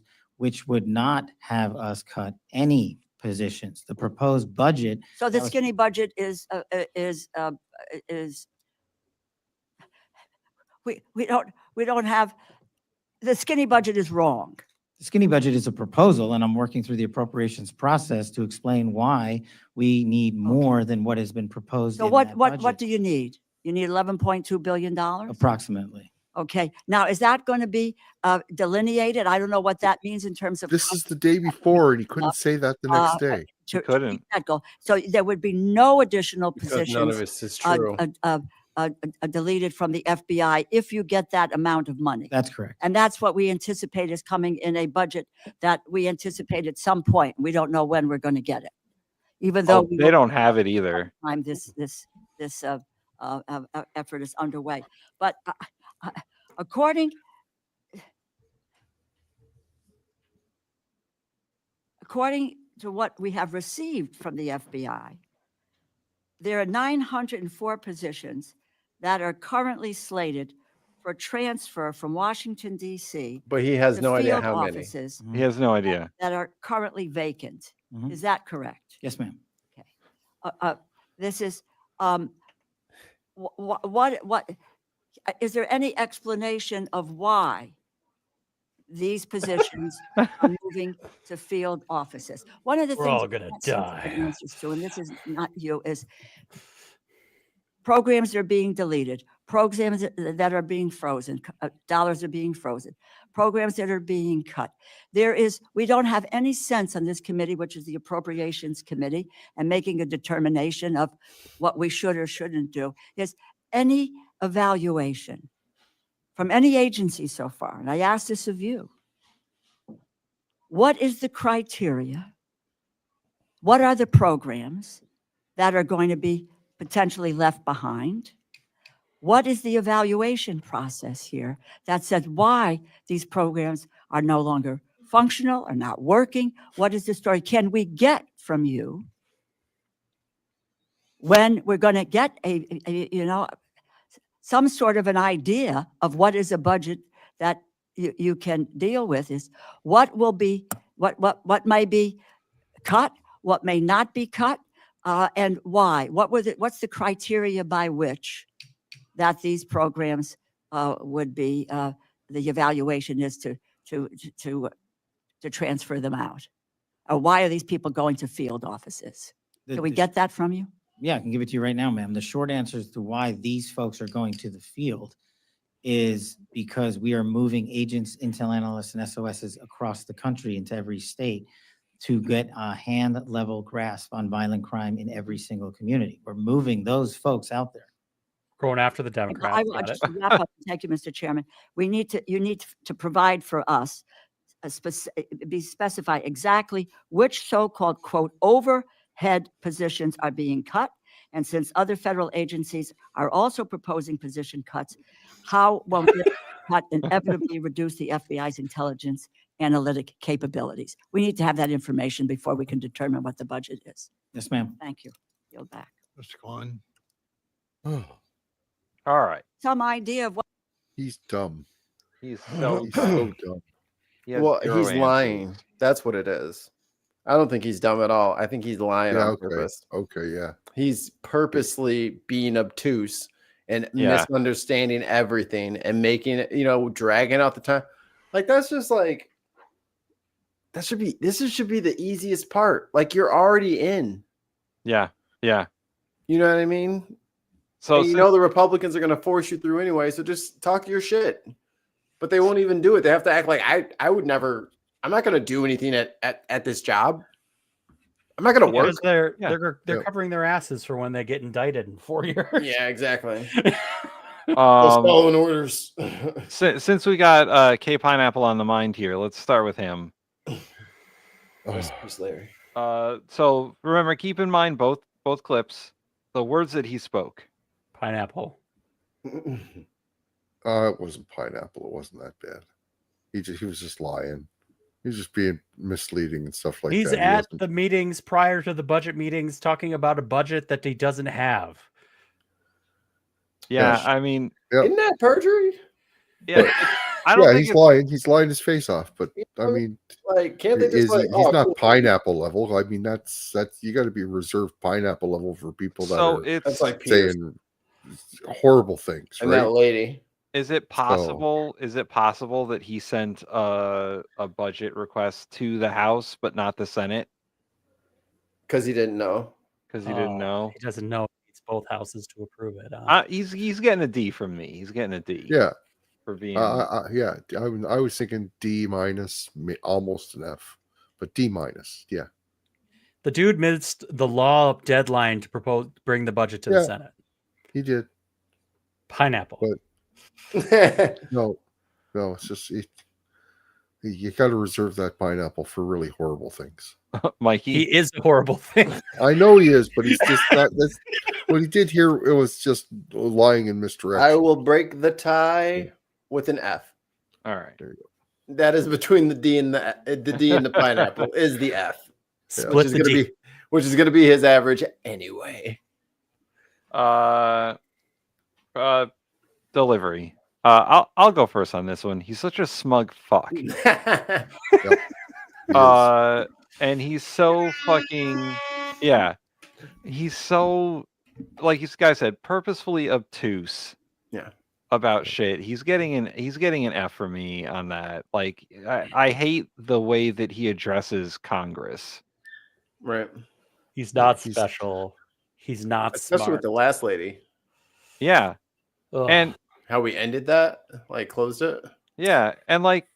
which would not have us cut any positions. The proposed budget. So the that was- skinny budget is we don't have, the skinny budget is wrong. The skinny budget is a proposal, and I'm working through the appropriations process to explain why we need more than what has been proposed. So in what that what budget. do you need? You need $11.2 billion? Approximately. Okay. Now, is that going to be delineated? I don't know what that means in terms of. This is the day before, and he couldn't say that the next day. to meet that goal. So there would be no additional Because positions. none of this is true. Deleted from the FBI if you get that amount of money. That's correct. And that's what we anticipate is coming in a budget that we anticipate at some point. We don't know when we're going to get it, even though They don't have it either. time this effort is underway. But according to what we have received from the FBI, there are 904 positions that are currently slated for transfer from Washington, D.C. But he has to no idea field how many. offices He has no idea. that are currently vacant. Is that correct? Yes, ma'am. This is what is there any explanation of why these positions are moving to field offices? One of the We're things all we gonna can't seem to die. get answers to, and this is not you, is programs that are being deleted, programs that are being frozen, dollars are being frozen, programs that are being cut. We don't have any sense on this committee, which is the Appropriations Committee, and making a determination of what we should or shouldn't do. Is any evaluation from any agency so far, and I ask this of you, what is the criteria? What are the programs that are going to be potentially left behind? What is the evaluation process here that says why these programs are no longer functional or not working? What is the story? Can we get from you when we're going to get some sort of an idea of what is a budget that you can deal with? Is what will be, what may be cut, what may not be cut, and why? What's the criteria by which that these programs would be, the evaluation is to transfer them out? Or why are these people going to field offices? Can we get that from you? Yeah, I can give it to you right now, ma'am. The short answer as to why these folks are going to the field is because we are moving agents, intel analysts, and SOSs across the country into every state to get a hand-level grasp on violent crime in every single community. We're moving those folks out there. Going after the Democrats. I Got just it. to wrap up. Thank you, Mr. Chairman. You need to provide for us specify exactly which so-called quote overhead positions are being cut. And since other federal agencies are also proposing position cuts, how will this cut inevitably reduce the FBI's intelligence analytic capabilities? We need to have that information before we can determine what the budget is. Yes, ma'am. Thank you. Yield back. Mr. Kwan. All right. Some idea of what. He's dumb. He's so He's so dumb. He has Well, zero he's answers. lying. That's what it is. I don't think he's dumb at all. I think he's lying Yeah, on okay. purpose. Okay, yeah. He's purposely being obtuse and Yeah. misunderstanding everything and making it, dragging out the time. Like that's just like this should be the easiest part. Like you're already in. Yeah. Yeah. You know what I mean? So And the Republicans are going to force you through anyway. So just talk your shit. But they won't even do it. They have to act like I would never. I'm not going to do anything at this job. I'm not going to work. Because they're covering their asses for when they get indicted in 4 years. Yeah, exactly. Following orders. Since we got K Pineapple on the mind here, let's start with him. Who's Larry? So remember, keep in mind both clips, the words that he spoke. Pineapple. It wasn't pineapple. It wasn't that bad. He was just lying. He was just being misleading and stuff like He's that. at the meetings prior to the budget meetings talking about a budget that he doesn't have. Yeah, Yes. I mean, Yep. Isn't that perjury? yeah, I don't Yeah, think he's it's lying. He's lying his face off. But I mean, Like, can't they just like? he's Oh, not cool. pineapple level. I mean, that's you got to be reserved pineapple level for people that so. are It's That's like Peter's saying horrible things, and right? that lady. Is it possible? Is it possible that he sent a budget request to the House but not the Senate Because he didn't know. because he didn't know? He doesn't know. He needs both houses to approve it. He's getting a D from me. He's getting a D. Yeah, for being. yeah. I was thinking D minus, almost an F, but D minus. Yeah, The dude missed the law deadline to bring the budget to the Senate. he did. Pineapple. But no, it's just you got to reserve that pineapple for really horrible things. Mikey, he is a horrible thing. I know he is, but he's just not. That's what he did here. It was just lying and misdirection. I will break the tie with an F. All right, there you go. That is between the D and the D and the pineapple is the F. Split which is the gonna D. be which is gonna be his average anyway. Delivery. I'll go first on this one. He's such a smug fuck. And he's so fucking he's so, like this guy said, purposefully obtuse. Yeah. About shit. He's getting an F for me on that. Like I hate the way that he addresses Congress. Right. He's not special. He's not especially smart. with the last lady. Yeah. Ugh. And how we ended that, like closed it. yeah, and like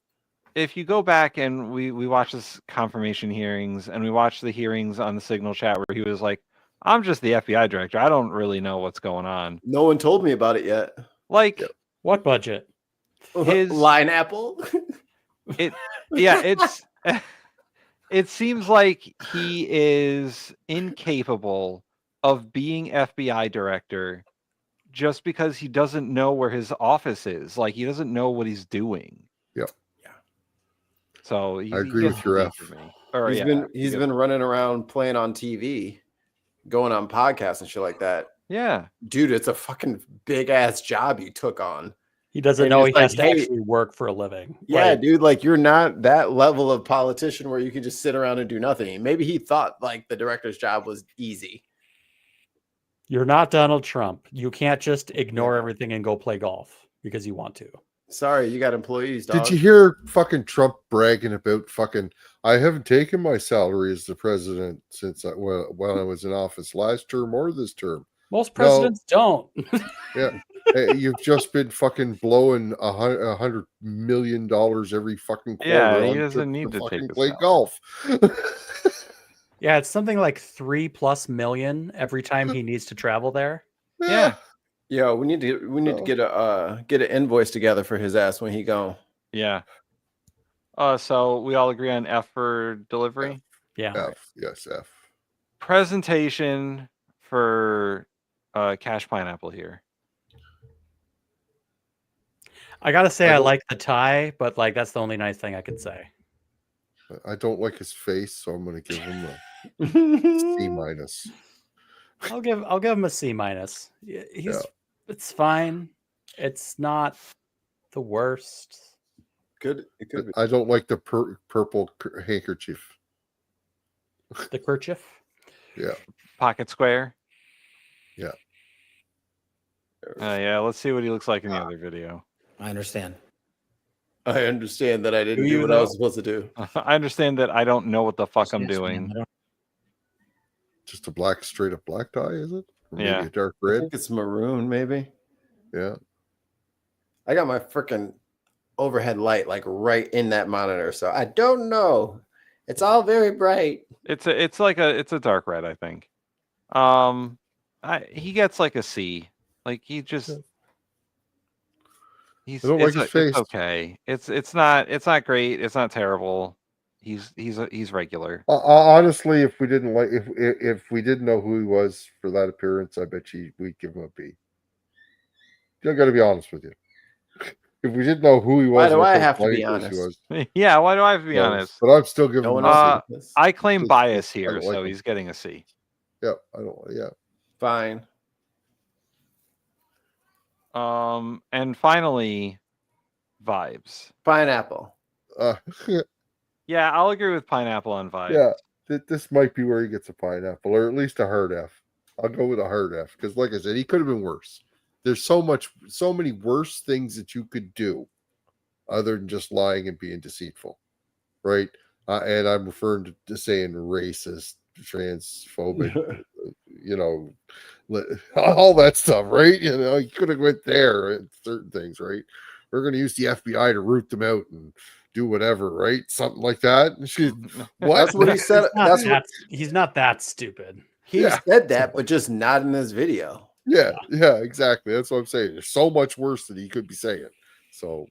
if you go back and we watch this confirmation hearings and we watch the hearings on the Signal chat where he was like, I'm just the FBI director. I don't really know what's going on. No one told me about it yet. Like what budget? His line apple. It's it seems like he is incapable of being FBI director just because he doesn't know where his office is. Like he doesn't know what he's doing. Yep. Yeah. So I agree with your F. He's been running around playing on TV, going on podcasts and shit like that. Yeah. Dude, it's a fucking big ass job you took on. He doesn't know he has to actually work for a living. Yeah, Like, dude, like you're not that level of politician where you can just sit around and do nothing. Maybe he thought like the director's job was easy. you're not Donald Trump. You can't just ignore everything and go play golf because you want to. Sorry, you got employees, dog. Did you hear fucking Trump bragging about fucking? I haven't taken my salary as the president since when I was in office last term or this term. Most presidents don't. Yeah. You've just been fucking blowing $100 million every fucking quarter. Yeah, he on doesn't trips need to fucking take a play salary. golf. Yeah, it's something like 3+ million every time he needs to travel there. Yeah. Yeah, we need to get an invoice together for his ass when he go. Yeah. So we all agree on F for delivery? Yeah. F. Yes, F. Presentation for Cash Pineapple here. I gotta say I like the tie, but like that's the only nice thing I could say. I don't like his face, so I'm going to give him a C minus. I'll give him a C minus. It's fine. It's not the worst. Good. It could be. I don't like the purple handkerchief. The kerchief. Yeah. Pocket square. Yeah. Yeah, let's see what he looks like in the other video. I understand. I understand that I didn't Do do you what I though? was supposed to do. I understand that I don't know what the fuck I'm doing. Just a straight up black tie, is it? Or maybe Yeah. a dark I red. think it's maroon, maybe. Yeah. I got my freaking overhead light like right in that monitor, so I don't know. It's all very bright. It's a dark red, I think. He gets like a C. Like he just I don't like his face. It's okay. It's not great. It's not terrible. He's regular. Honestly, if we didn't know who he was for that appearance, I bet we'd give him a B. I got to be honest with you. If we didn't know who he was, Why do what I kind of have to be players he honest? was. Yeah, why do I have to be honest? But I'm still giving him a C. I claim Just- bias I here, don't like so him. he's getting a C. Yeah, I don't. Yeah. Fine. And finally, vibes. Pineapple. Yeah, I'll agree with pineapple on vibes. Yeah, this might be where he gets a pineapple, or at least a hard F. I'll go with a hard F because, like I said, he could have been worse. There's so many worse things that you could do other than just lying and being deceitful, right? And I'm referring to saying racist, transphobic, all that stuff, right? You could have went there at certain things, right? We're going to use the FBI to root them out and do whatever, right? Something like that. What? That's what he said. He's not that stupid. He said that, but just not in this video. Yeah, exactly. That's what I'm saying. There's so much worse that he could be saying. So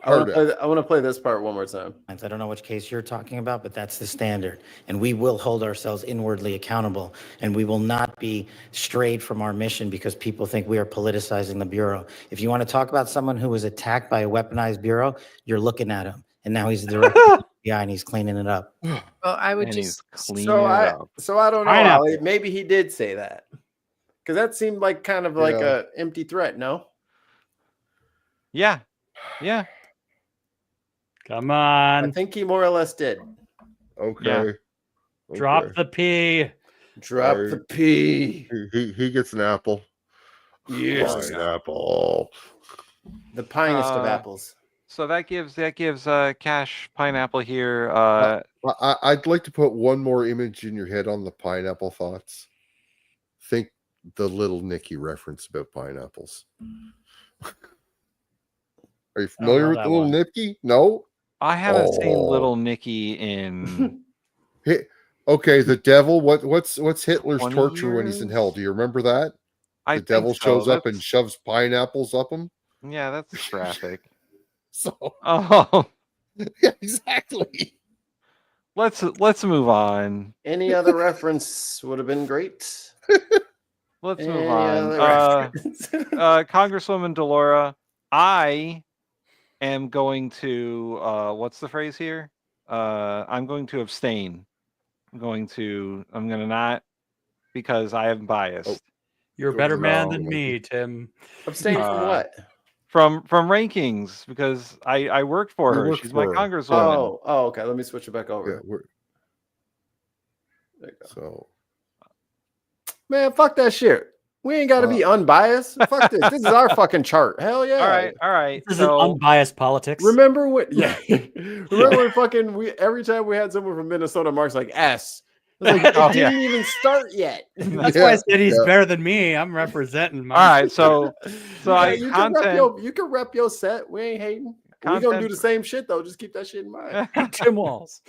I want to play this part one more time. I don't know which case you're talking about, but that's the standard. And we will hold ourselves inwardly accountable. And we will not be strayed from our mission because people think we are politicizing the Bureau. If you want to talk about someone who was attacked by a weaponized Bureau, you're looking at him. And now he's the director of the FBI and he's cleaning it up. Well, I would And just. So I don't know. Ali, maybe he did say that. Because that seemed like kind of like a empty threat, no? Yeah. Come on. I think he more or less did. Okay. Drop the P. Drop the P. He gets an apple. Yes. Pineapple. The pinest of apples. So that gives Cash pineapple here. I'd like to put one more image in your head on the pineapple thoughts. Think the Little Nicky reference about pineapples. Are you familiar with the Little Nicky? No? I haven't seen Little Nicky in. Okay, the devil. What's Hitler's 20 torture when he's in hell? Do you remember that? I The think devil so. shows up and shoves pineapples up him. Yeah, that's graphic. So. Oh. Yeah, exactly. Let's move on. Any other reference would have been great. Let's move on. Congresswoman Delora, I am going to what's the phrase here? I'm going to abstain. I'm going to not, because I am biased. You're a better man than me, Tim. Abstain from what? From rankings, because I worked for You her. worked She's for my her. congresswoman. Oh, okay. Let me switch it back over. Yeah, there you go. So, man, fuck that shit. We ain't got to be unbiased. Fuck this. This is our fucking chart. Hell yeah. All right. This is unbiased politics. Remember when? Yeah. Remember when fucking every time we had someone from Minnesota, Mark's like S. Like, it didn't even start yet. That's why I said he's better than me. I'm representing. All right, so you can rep your set. We ain't hating. We're gonna do the same shit though. Just keep that shit in mind. Tim Walls.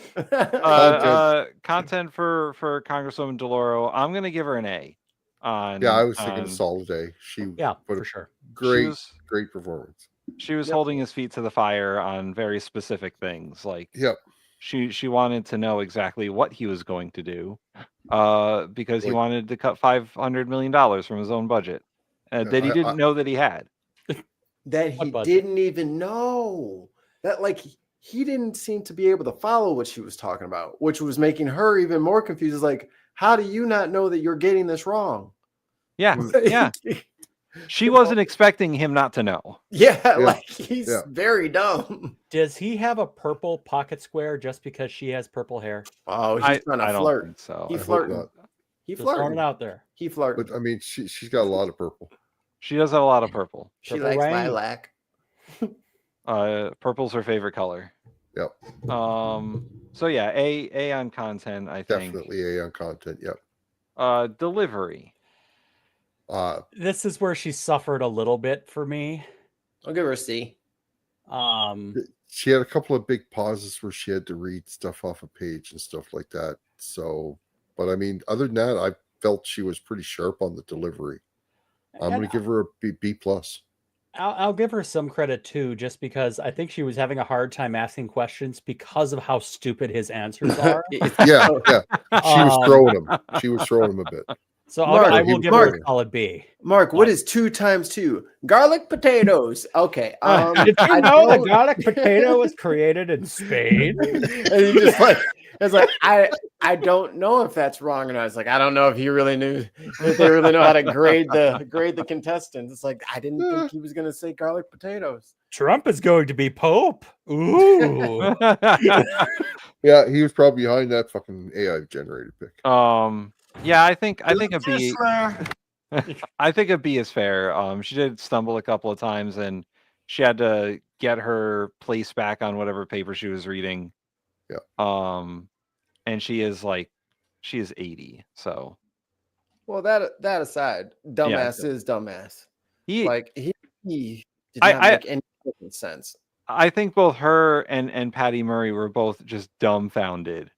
Content for Congresswoman Deloro. I'm gonna give her an A. I was thinking a solid A. For sure. Great performance. She was holding his feet to the fire on very specific things. Like, she wanted to know exactly what he was going to do, because he wanted to cut $500 million from his own budget that he didn't know that he had. That he didn't even know. That he didn't seem to be able to follow what she was talking about, which was making her even more confused. It's like, how do you not know that you're getting this wrong? Yeah. She wasn't expecting him not to know. Yeah. He's very dumb. Does he have a purple pocket square just because she has purple hair? Oh, he's trying to flirt. Don't think so. He flirting. He Just throwing flirting it out there. He flirting. But I mean, she's got a lot of purple. She does have a lot of purple. She Purple likes rain. lilac. Purple's her favorite color. Yep. So yeah, A on content, I think. Definitely A on content. Yep. Delivery. This is where she suffered a little bit for me. I'll give her a C. She had a couple of big pauses where she had to read stuff off a page and stuff like that. So, but I mean, other than that, I felt she was pretty sharp on the delivery. I'm going to give her a B plus. I'll give her some credit too, just because I think she was having a hard time asking questions because of how stupid his answers are. Yeah. She was throwing him. She was throwing him a bit. So Mark, I will give her a solid B. Mark, what is 2 times 2? Garlic potatoes. Okay. Did you I know the don't- garlic potato was created in Spain? And he just like it's like I don't know if that's wrong or not. It's like I don't know if he really knew if they really know how to grade the contestants. It's like I didn't think he was gonna say garlic potatoes. Trump is going to be Pope. Ooh. Yeah, he was probably behind that fucking AI generated pick. Yeah, I think a B. I think a B is fair. She did stumble a couple of times, and she had to get her place back on whatever paper she was reading. Yeah. And she is 80. So. Well, that aside, dumbass is dumbass. He did not make any fucking sense. I think both her and Patty Murray were both just dumbfounded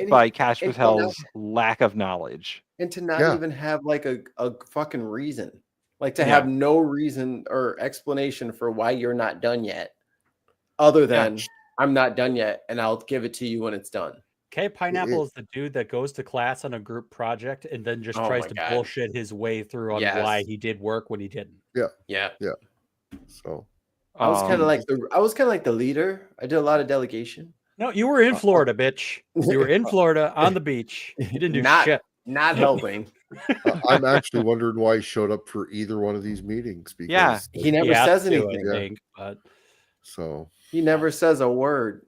by Cash Patel's lack of knowledge. And to not even have like a fucking reason. Like to have no reason or explanation for why you're not done yet. Other than I'm not done yet and I'll give it to you when it's done. K Pineapple is the dude that goes to class on a group project and then just tries to bullshit his way through on why he did work when he didn't. Yeah. So I was kind of like the leader. I did a lot of delegation. No, you were in Florida, bitch. You were in Florida on the beach. You didn't do shit. Not helping. I'm actually wondering why he showed up for either one of these meetings. Because he never says anything. So he never says a word.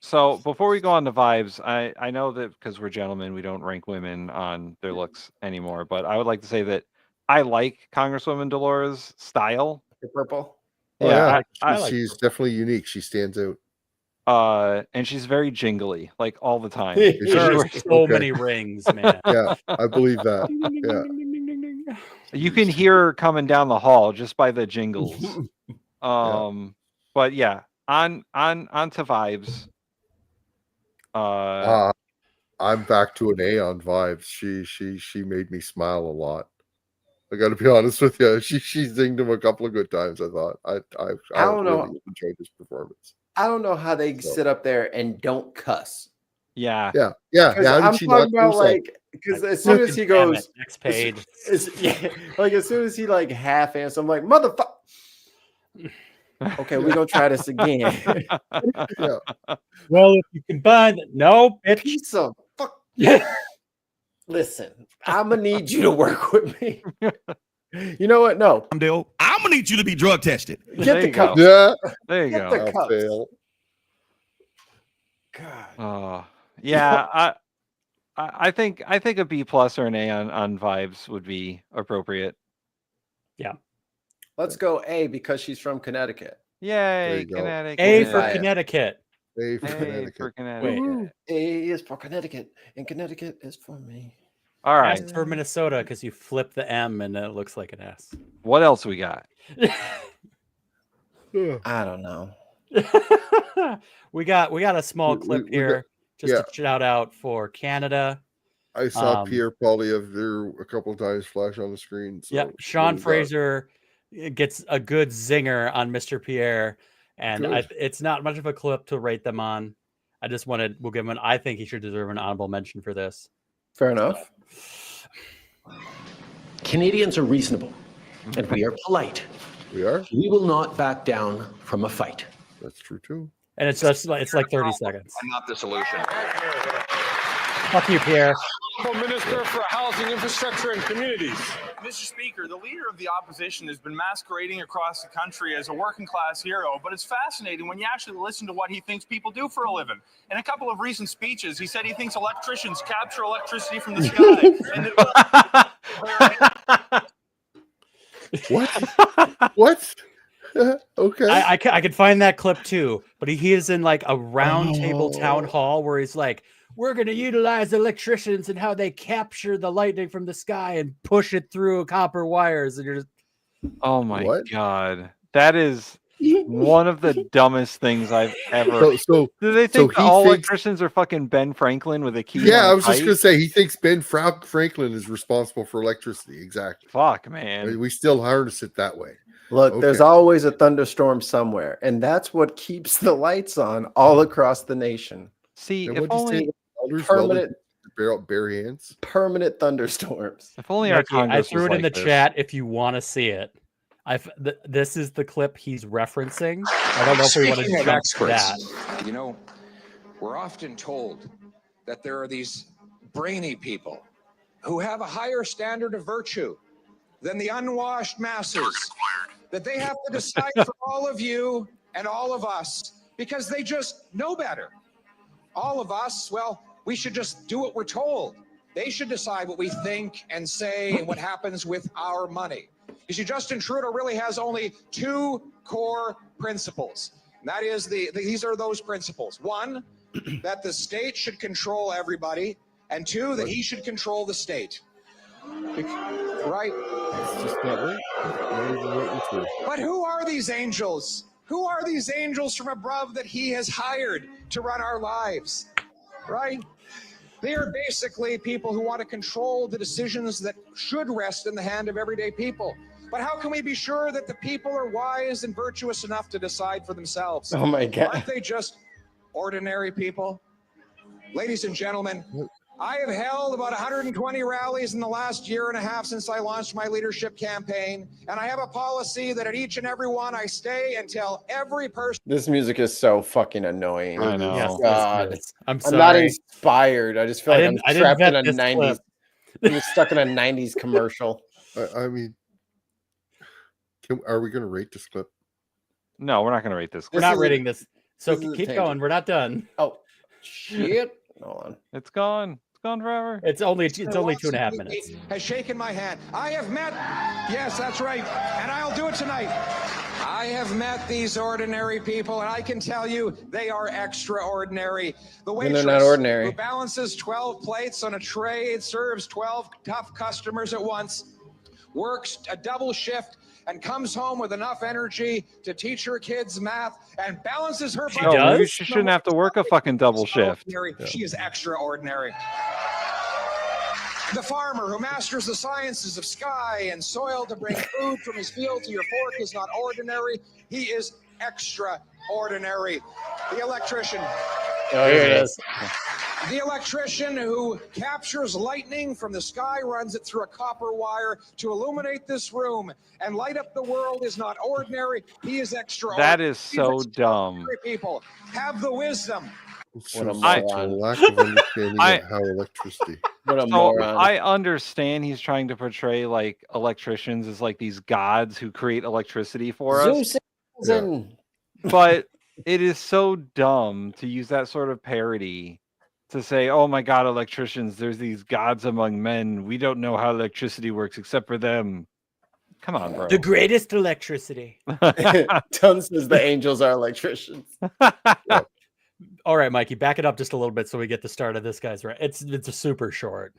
So before we go on to vibes, I know that because we're gentlemen, we don't rank women on their looks anymore. But I would like to say that I like Congresswoman Dolores' style. The purple. Oh, Yeah, she's definitely unique. She stands out. And she's very jingly, like all the time. There's so many rings, man. Yeah, I believe that. Yeah. You can hear her coming down the hall just by the jingles. But yeah, on to vibes. I'm back to an A on vibes. She made me smile a lot. I got to be honest with you. She zinged him a couple of good times. I thought I don't know. really enjoyed this performance. I don't know how they sit up there and don't cuss. Yeah. How did I'm she talking not about do because as soon as he goes next page, as soon as he half answers, I'm like motherfucker. Okay, we're gonna try this again. Well, if you combine no bitch. Piece of fuck. Listen, I'm gonna need you to work with me. You know what? No, I'm gonna need you to be drug tested. Get the cups. Yeah, there you Get go. the cups. God. Yeah, I think a B+ or an A on vibes would be appropriate. Yeah. Let's go A because she's from Connecticut. Yay, go. Connecticut. A for Connecticut. A for A Connecticut. for Connecticut. Wait. A is for Connecticut, and Connecticut is for me. All right. S for Minnesota because you flip the M and it looks like an S. What else we got? I don't know. we got a small clip here just to shout out for Canada. I saw Pierre Poilievre there a couple of times flash on the screen. So Sean Fraser gets a good zinger on Mr. Pierre, and it's not much of a clip to rate them on. We'll give him I think he should deserve an honorable mention for this. Fair enough. Canadians are reasonable, and we are polite. We are. We will not back down from a fight. That's true too. And it's like 30 seconds. I'm not the solution. Fuck you, Pierre. Minister for Housing, Infrastructure, and Communities. Mr. Speaker, the leader of the opposition has been masquerading across the country as a working class hero, but it's fascinating when you actually listen to what he thinks people do for a living. In a couple of recent speeches, he said he thinks electricians capture electricity from the sky. What? Okay. I could find that clip too, but he is in like a round table town hall where he's like, we're going to utilize electricians and how they capture the lightning from the sky and push it through copper wires. And you're just, oh my God. That is one of the dumbest things I've ever. So do they think all electricians are fucking Ben Franklin with a key? Yeah, I was just going to say, he thinks Ben Franklin is responsible for electricity. Exactly. Fuck, man. We still harness it that way. Look, there's always a thunderstorm somewhere, and that's what keeps the lights on all across the nation. See, And if what'd you say only about elders? permanent bare hands. Permanent thunderstorms. If only our Nikki, I Congress threw was it in like the this. chat if you want to see it. This is the clip he's referencing. I don't know if we want to Speaking of jump to that. experts, you know, we're often told that there are these brainy people who have a higher standard of virtue than the unwashed masses, that they have to decide for all of you and all of us because they just know better. All of us, well, we should just do what we're told. They should decide what we think and say and what happens with our money. You see, Justin Trudeau really has only two core principles. And that is these are those principles. One, that the state should control everybody, and two, that he should control the state. Right? It's just not right. Not even right and true. But who are these angels? Who are these angels from above that he has hired to run our lives? Right? They are basically people who want to control the decisions that should rest in the hand of everyday people. But how can we be sure that the people are wise and virtuous enough to decide for themselves? Oh my God. Aren't they just ordinary people? Ladies and gentlemen, I have held about 120 rallies in the last year and a half since I launched my leadership campaign. And I have a policy that at each and every one I stay until every person. This music is so fucking annoying. I know. Yes, God. I'm I'm not sorry. inspired. I just feel I like didn't- I I'm didn't trapped in vet a this 90s. clip. I'm just stuck in a 90s commercial. I mean, are we going to rate this clip? No, we're not going to rate this. We're clip. not rating this. So this is a keep tangent. going. We're not done. Oh, shit. Hold on. It's gone. It's gone forever. It's only 2.5 minutes. Has shaken my hand. I have met, yes, that's right, and I'll do it tonight. I have met these ordinary people, and I can tell you they are extraordinary. The And they're waitress not ordinary. who balances 12 plates on a tray and serves 12 tough customers at once, works a double shift, and comes home with enough energy to teach her kids math and balances her No, maybe she shouldn't have to work a fucking double shift. She is extraordinary. The farmer who masters the sciences of sky and soil to bring food from his field to your fork is not ordinary. He is extraordinary. The electrician. Oh, here it is. The electrician who captures lightning from the sky, runs it through a copper wire to illuminate this room and light up the world is not ordinary. He is extraordinary. That is so dumb. People have the wisdom. What a I- lack of understanding I- of how electricity. What a So moron. I understand he's trying to portray like electricians as like these gods who create electricity for us, Zeus is in. but it is so dumb to use that sort of parody to say, "Oh my God, electricians! There's these gods among men. We don't know how electricity works except for them." Come on, bro. The greatest electricity. Tun says the angels are electricians. All right, Mikey, back it up just a little bit so we get the start of this guy's right. It's a super short.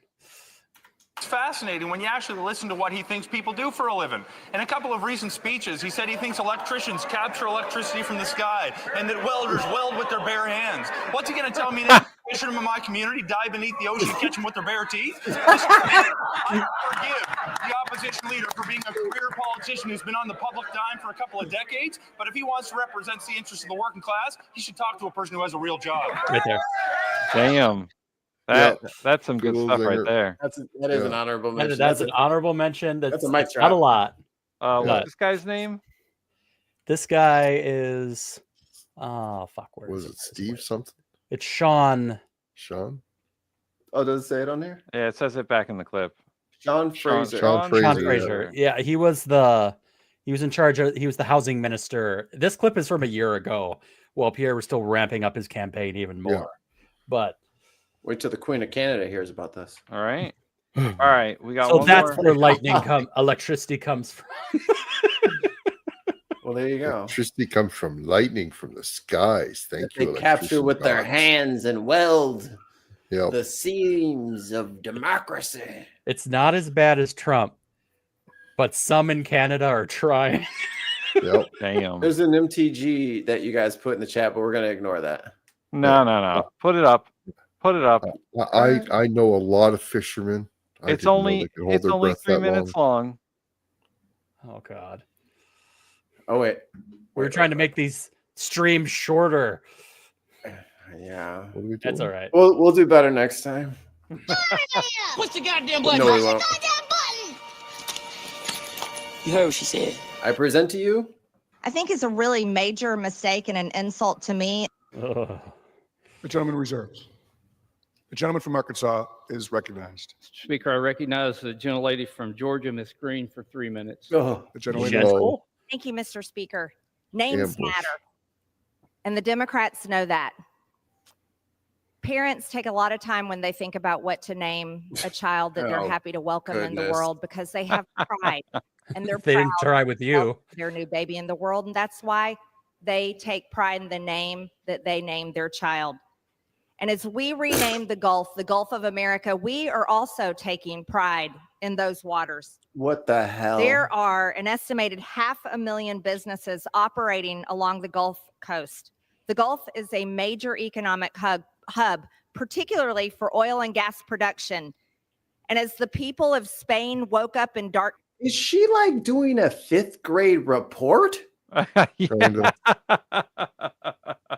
It's fascinating when you actually listen to what he thinks people do for a living. In a couple of recent speeches, he said he thinks electricians capture electricity from the sky and that welders weld with their bare hands. What's he going to tell me next? Fishermen in my community dive beneath the ocean, catch them with their bare teeth? I forgive the opposition leader for being a career politician who's been on the public dime for a couple of decades, but if he wants to represent the interests of the working class, he should talk to a person who has a real job. Right there. Damn, that's some good stuff right there. That is an honorable mention. That's an honorable mention. That's a mic not drop. a lot. What's but this guy's name? This guy is fuck. Where Was is it Steve something? It's Sean. Sean? Oh, does it say it on there? Yeah, it says it back in the clip. Sean Fraser. Sean Fraser. Yeah, he was in charge of. He was the housing minister. This clip is from a year ago. While Pierre was still ramping up his campaign even more. Yeah. But wait till the Queen of Canada hears about this. All right, all right. We got so one that's more. where electricity comes from. Well, there you go. Electricity comes from lightning from the skies. Thank They you. capture with their electrician hands and weld Yep. the seams of democracy. It's not as bad as Trump, but some in Canada are trying. Yep. Damn. There's an MTG that you guys put in the chat, but we're gonna ignore that. No. Put it up. Put it up. I know a lot of fishermen. I It's didn't know only they could hold it's their only breath 3 that minutes long. Oh God. Oh wait. We were trying to make these streams shorter. Yeah. What are we That's doing? all right. We'll do better next time. Push the goddamn button. No, we Push the won't. goddamn button. You heard what she said. I present to you. I think it's a really major mistake and an insult to me. The gentleman reserves. The gentleman from Arkansas is recognized. Speaker, I recognize the gentlelady from Georgia, Ms. Green, for 3 minutes. The gentleman. Thank you, Mr. Speaker. Names Ambush. matter. And the Democrats know that. Parents take a lot of time when they think about what to name a child that they're Oh, happy to welcome in the goodness. world because they have pride and they're They didn't proud try with to you. welcome their new baby in the world. And that's why they take pride in the name that they named their child. And as we rename the Gulf of America, we are also taking pride in those waters. What the hell? There are an estimated 500,000 businesses operating along the Gulf Coast. The Gulf is a major economic hub, particularly for oil and gas production. And as the people of Spain woke up in dark. Is she like doing a 5th grade report?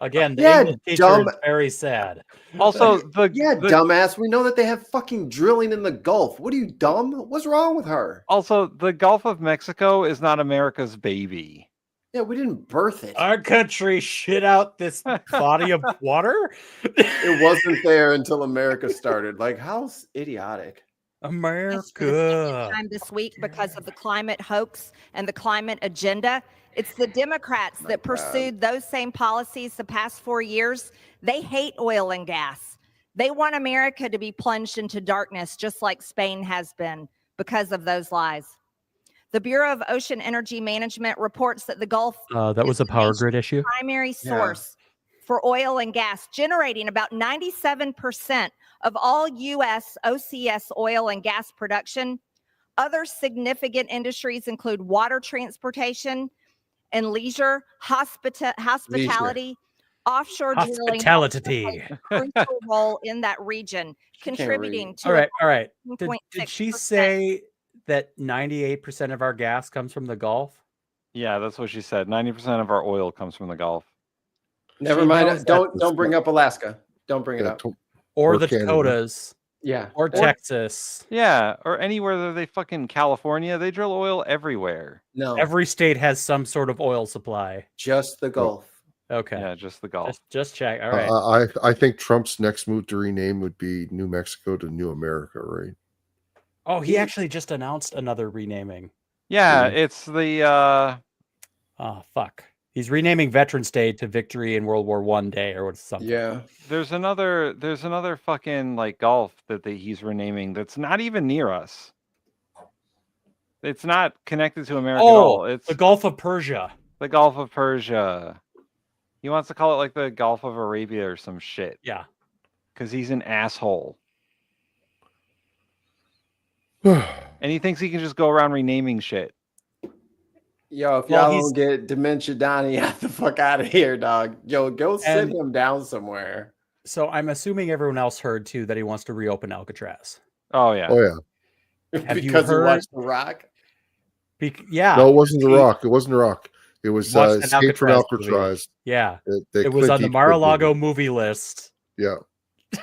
Again, the Yeah, English teacher dumb- is very sad. Also, yeah, dumbass. We know that they have fucking drilling in the Gulf. What are you, dumb? What's wrong with her? Also, the Gulf of Mexico is not America's baby. Yeah, we didn't birth it. Our country shit out this body of water. It wasn't there until America started. Like, how idiotic. America. Time this week because of the climate hoax and the climate agenda. It's the Democrats that pursued those same policies the past 4 years. They hate oil and gas. They want America to be plunged into darkness, just like Spain has been because of those lies. The Bureau of Ocean Energy Management reports that the Gulf That was a power grid issue. primary source for oil and gas, generating about 97% of all U.S. OCS oil and gas production. Other significant industries include water transportation and leisure, hospitality, offshore drilling, Hospitality. a crucial role in that region, contributing to All right, all right. a Did 13.6%. she say that 98% of our gas comes from the Gulf? Yeah, that's what she said. 90% of our oil comes from the Gulf. Never She mind. knows Don't bring up Alaska. Don't bring it up. Or Or the Canada. Dakotas. Yeah. Or Texas. Yeah, or anywhere that they fucking California, they drill oil everywhere. No. Every state has some sort of oil supply. Just the Gulf. Okay. Yeah, just the Gulf. Just check. All right. I think Trump's next move to rename would be New Mexico to New America, right? Oh, he actually just announced another renaming. Yeah, it's the Oh, fuck. He's renaming Veterans Day to Victory in World War I Day or something. Yeah. there's another fucking like Gulf that he's renaming that's not even near us. It's not connected to America at all. It's the Gulf of Persia. the Gulf of Persia. He wants to call it like the Gulf of Arabia or some shit. Yeah. Because he's an asshole. And he thinks he can just go around renaming shit. Yo, if Well, y'all he's- don't get Dementia Donnie out the fuck out of here, dog. Yo, go sit And- him down somewhere. So I'm assuming everyone else heard too that he wants to reopen Alcatraz. Oh yeah. Oh yeah. Have you Because he heard? watched The Rock. Yeah. No, it wasn't The He- Rock. It wasn't The Rock. It was watched an Escape from Alcatraz movie. Alcatraz. Yeah. That It was Clint on the Eastwood Mar-a-Lago movie. movie list. Yeah.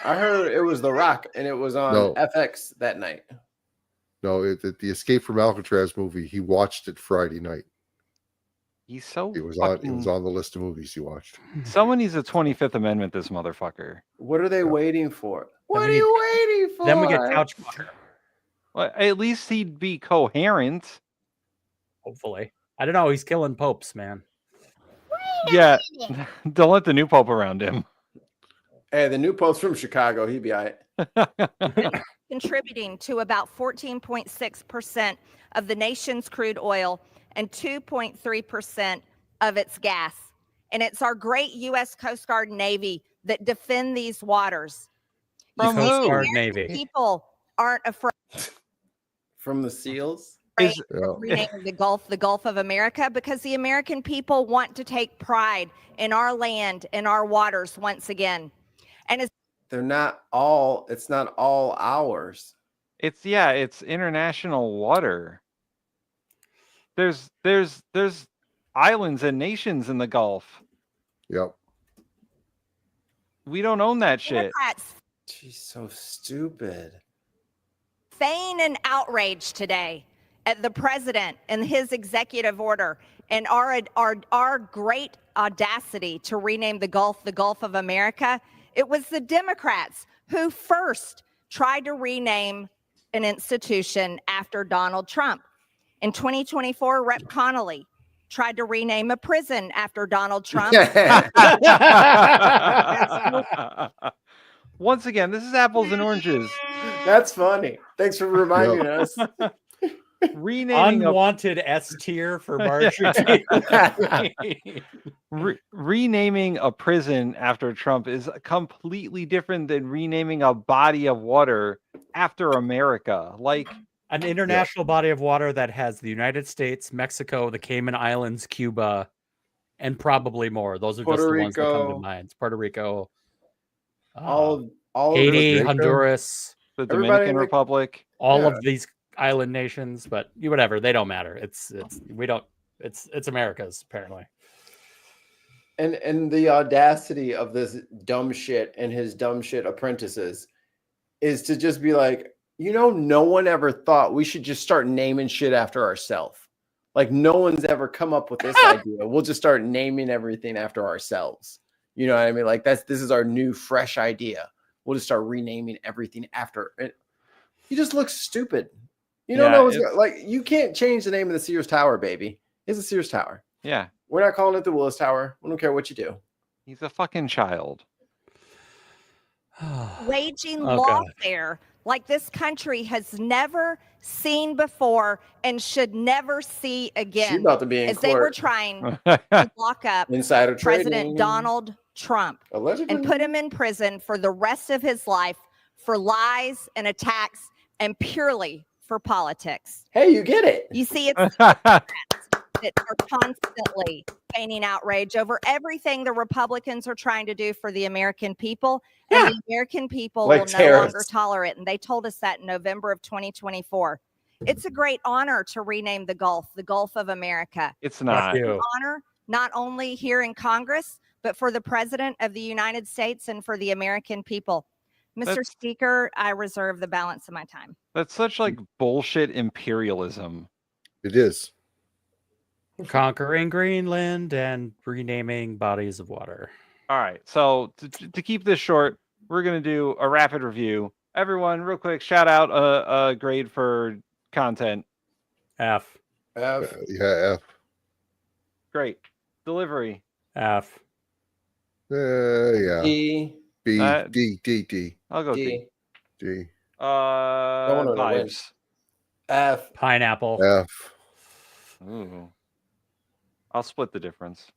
I heard it was The Rock, and it was on No. FX that night. No, the Escape from Alcatraz movie. He watched it Friday night. He's so It was fucking... on the list of movies he watched. Someone needs a 25th Amendment, this motherfucker. What are they waiting for? What Then are we you waiting for? Then we get couch fucker. Well, at least he'd be coherent. Hopefully. I don't know. He's killing popes, man. Yeah. Don't let the new pope around him. Hey, the new post from Chicago. He'd be all right. Contributing to about 14.6% of the nation's crude oil and 2.3% of its gas. And it's our great U.S. Coast Guard Navy that defend these waters. From You see, Coast the Guard American Navy. people aren't afraid From the SEALs. of renaming the Gulf of America, because the American people want to take pride in our land and our waters once again. And as They're not all. It's not all ours. It's international water. There's islands and nations in the Gulf. Yep. We don't own that shit. Democrats She's so stupid. Feign an outrage today at the president and his executive order and our great audacity to rename the Gulf of America. It was the Democrats who first tried to rename an institution after Donald Trump. In 2024, Rep. Connolly tried to rename a prison after Donald Trump. Once again, this is apples and oranges. That's funny. Thanks for reminding us. Renaming Unwanted S tier for Marjorie. renaming a prison after Trump is completely different than renaming a body of water after America. Like an international body of water that has the United States, Mexico, the Cayman Islands, Cuba, and probably more. Those are just the ones that come to mind. Puerto Rico, all Haiti, Honduras, the Dominican Republic, all of these island nations, but whatever, they don't matter. It's America's apparently. And the audacity of this dumb shit and his dumb shit apprentices is to just be like, no one ever thought we should just start naming shit after ourselves. Like no one's ever come up with this idea. We'll just start naming everything after ourselves. You know what I mean? Like this is our new fresh idea. We'll just start renaming everything after it. You just look stupid. You don't know like you can't change the name of the Sears Tower, baby. It's a Sears Tower. Yeah. We're not calling it the Willis Tower. We don't care what you do. He's a fucking child. Waging lawfare like this country has never seen before and should never see again. She's about to be in as court. They were trying to lock up insider President trading. Donald Trump Allegedly. And put him in prison for the rest of his life for lies and attacks and purely for politics. Hey, you get it. You see, it's that are constantly feigning outrage over everything the Republicans are trying to do for the American people. And the American people Like will terrorists. no longer tolerate it. And they told us that in November of 2024. It's a great honor to rename the Gulf of America. It's not. It's an honor not only here in Congress, but for the President of the United States and for the American people. Mr. Speaker, I reserve the balance of my time. That's such like bullshit imperialism. It is. Conquering Greenland and renaming bodies of water. All right. So to keep this short, we're going to do a rapid review. Everyone, real quick, shout out a grade for content. F. Yeah, F. Great. Delivery. F. Yeah. D. B. D. I'll go D. D. Vibes. F. Pineapple. F. Ooh. I'll split the difference.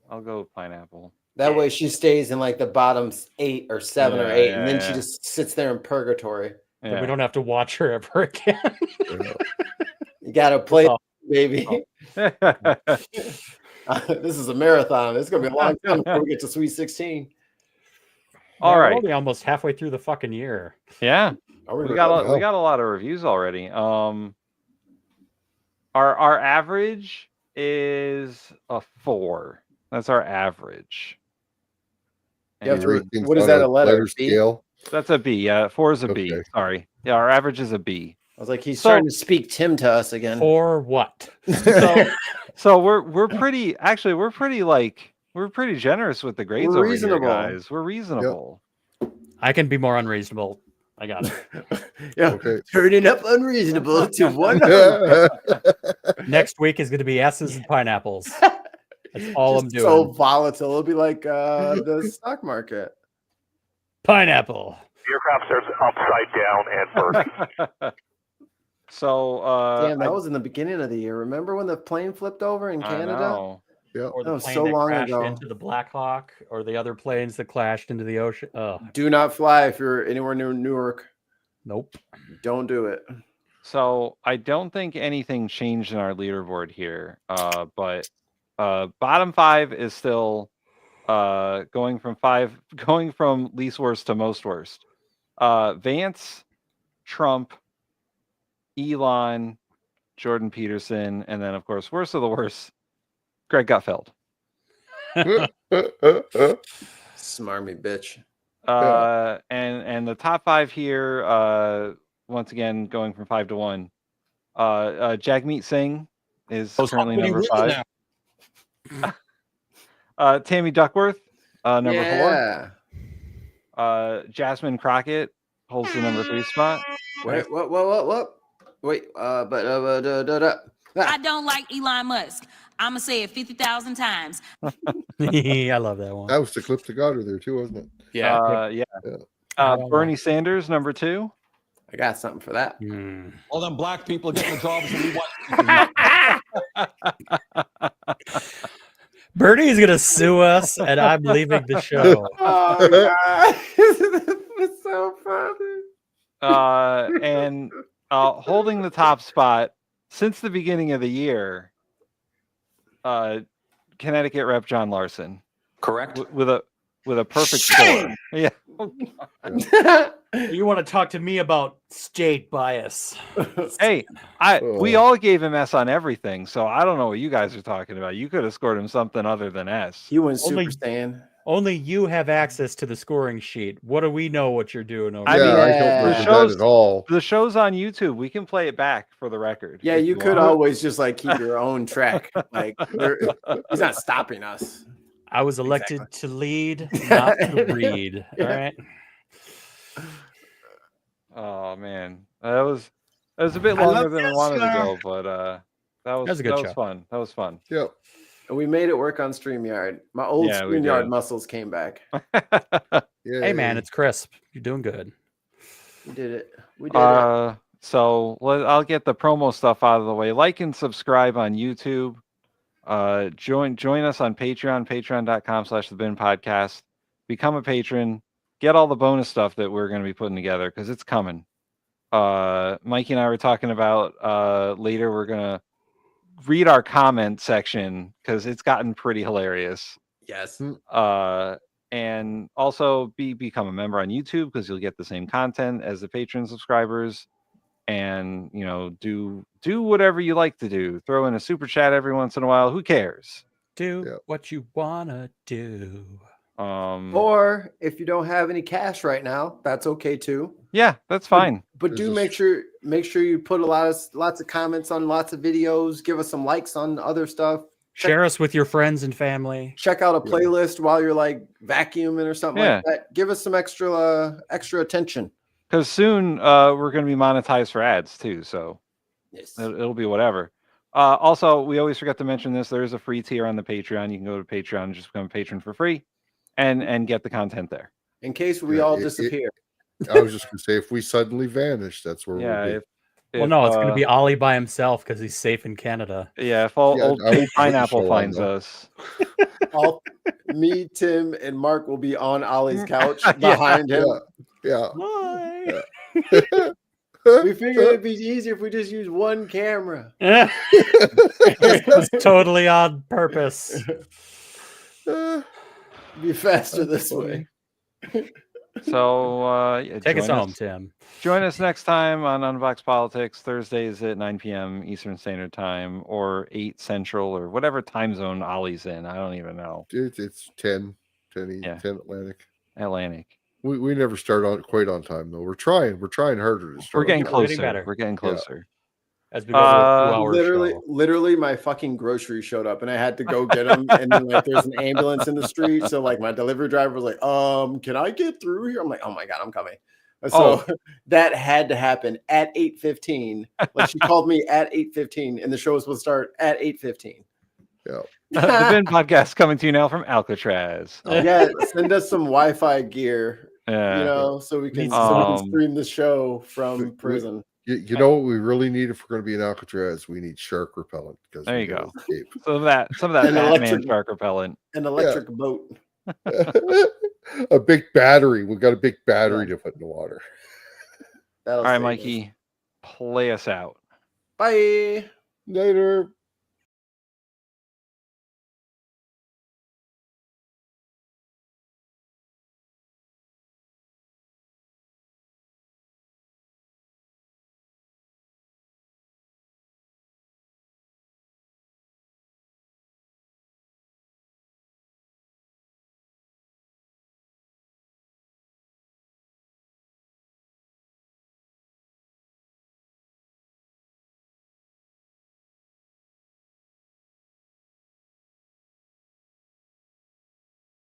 I'll go pineapple. That way she stays in like the bottom 8 or 7 or 8, and then she just sits there in purgatory. And we don't have to watch her ever again. You gotta play, baby. This is a marathon. It's gonna be a long time before we get to Sweet 16. All right, we're only almost halfway through the fucking year. Yeah, we got a lot of reviews already. Our average is a 4. That's our average. Yeah, what is that? A letter scale? That's a B. Yeah, 4 is a B. Sorry. Yeah, our average is a B. I was like, he's starting to speak Tim to us again. For what? So we're pretty. Actually, we're pretty generous with the grades over here, guys. We're reasonable. I can be more unreasonable. I got it. Yeah. Okay. Turning up unreasonable to 100. Next week is going to be S's and pineapples. That's all I'm doing. So volatile. It'll be like the stock market. Pineapple. Aircraft serves upside down and burning. So damn, that was in the beginning of the year. Remember when the plane flipped over in Canada? Yeah. Or That the was plane so that long crashed ago. into the Black Hawk, or the other planes that clashed into the ocean. Oh, Do not fly if you're anywhere near Newark. nope. Don't do it. So I don't think anything changed in our leaderboard here. But bottom 5 is still going from least worst to most worst. Vance, Trump, Elon, Jordan Peterson, and then of course worst of the worst, Greg Gutfeld. Smarmy bitch. And the top 5 here, once again going from 5 to 1. Jagmeet Singh is currently number 5. Tammy Duckworth, number 4. Jasmine Crockett holds the number 3 spot. Wait, what? Wait, I don't like Elon Musk. I'm gonna say it 50,000 times. I love that one. That was the clip to Goddard there too, wasn't it? Yeah. Bernie Sanders, number 2. I got something for that. All them black people getting the jobs that we want. Bernie is gonna sue us, and I'm leaving the show. Oh god, it's so funny. And holding the top spot since the beginning of the year, Connecticut Rep John Larson. Correct. With a perfect score. Yeah. You want to talk to me about state bias? Hey, we all gave him S on everything, so I don't know what you guys are talking about. You could have scored him something other than S. You went Super Saiyan. Only you have access to the scoring sheet. What do we know what you're doing over I there? don't remember that at all. The show's on YouTube. We can play it back for the record. Yeah, you could always just like keep your own track. Like he's not stopping us. I was elected to lead, not to read. All right. Oh man, that was a bit longer than I wanted to go, but that was fun. That was fun. Yep. And we made it work on StreamYard. My old StreamYard muscles came back. Hey man, it's crisp. You're doing good. We did it. We did it. So I'll get the promo stuff out of the way. Like and subscribe on YouTube. Join us on Patreon, patreon.com/thebinpodcast. Become a patron. Get all the bonus stuff that we're going to be putting together because it's coming. Mikey and I were talking about later. We're going to read our comment section because it's gotten pretty hilarious. Yes. And also become a member on YouTube because you'll get the same content as the Patreon subscribers. And do whatever you like to do. Throw in a super chat every once in a while. Who cares? Do what you wanna do. Or if you don't have any cash right now, that's okay too. Yeah, that's fine. But do make sure you put lots of comments on lots of videos. Give us some likes on other stuff. Share us with your friends and family. Check out a playlist while you're like vacuuming or something like that. Give us some extra attention. Because soon we're going to be monetized for ads too, so it'll be whatever. Also, we always forget to mention this. There is a free tier on the Patreon. You can go to Patreon and just become a patron for free, and get the content there. In case we all disappear. I was just going to say, if we suddenly vanish, that's where we'll be. Well, no, it's going to be Ollie by himself because he's safe in Canada. Yeah, if old Pineapple finds us. Me, Tim, and Mark will be on Ollie's couch behind him. Yeah. Why? We figured it'd be easier if we just use one camera. This was totally on purpose. Be faster this way. So take us home, Tim. Join us next time on Unboxed Politics, Thursdays at 9 p.m. Eastern Standard Time or 8 Central or whatever time zone Ollie's in. I don't even know. It's 10 Atlantic. Atlantic. We never start quite on time though. We're trying harder to start. We're getting closer. We're getting closer. As we go to a 2-hour literally my fucking groceries showed up and I had to go get them. And then like there's an ambulance in the street. So like my delivery driver was like, can I get through here? I'm like, oh my God, I'm coming. So that had to happen at 8:15. Like she called me at 8:15 and the show was supposed to start at 8:15. Yeah. The Bin Podcast coming to you now from Alcatraz. Yeah, send us some Wi-Fi gear. Yeah. So we can stream the show from prison. You know what we really need if we're going to be in Alcatraz? We need shark repellent. There you go. Some of that Batman shark repellent. An electric boat. A big battery. We got a big battery to put in the water. All right, Mikey, play us out. Bye. Later.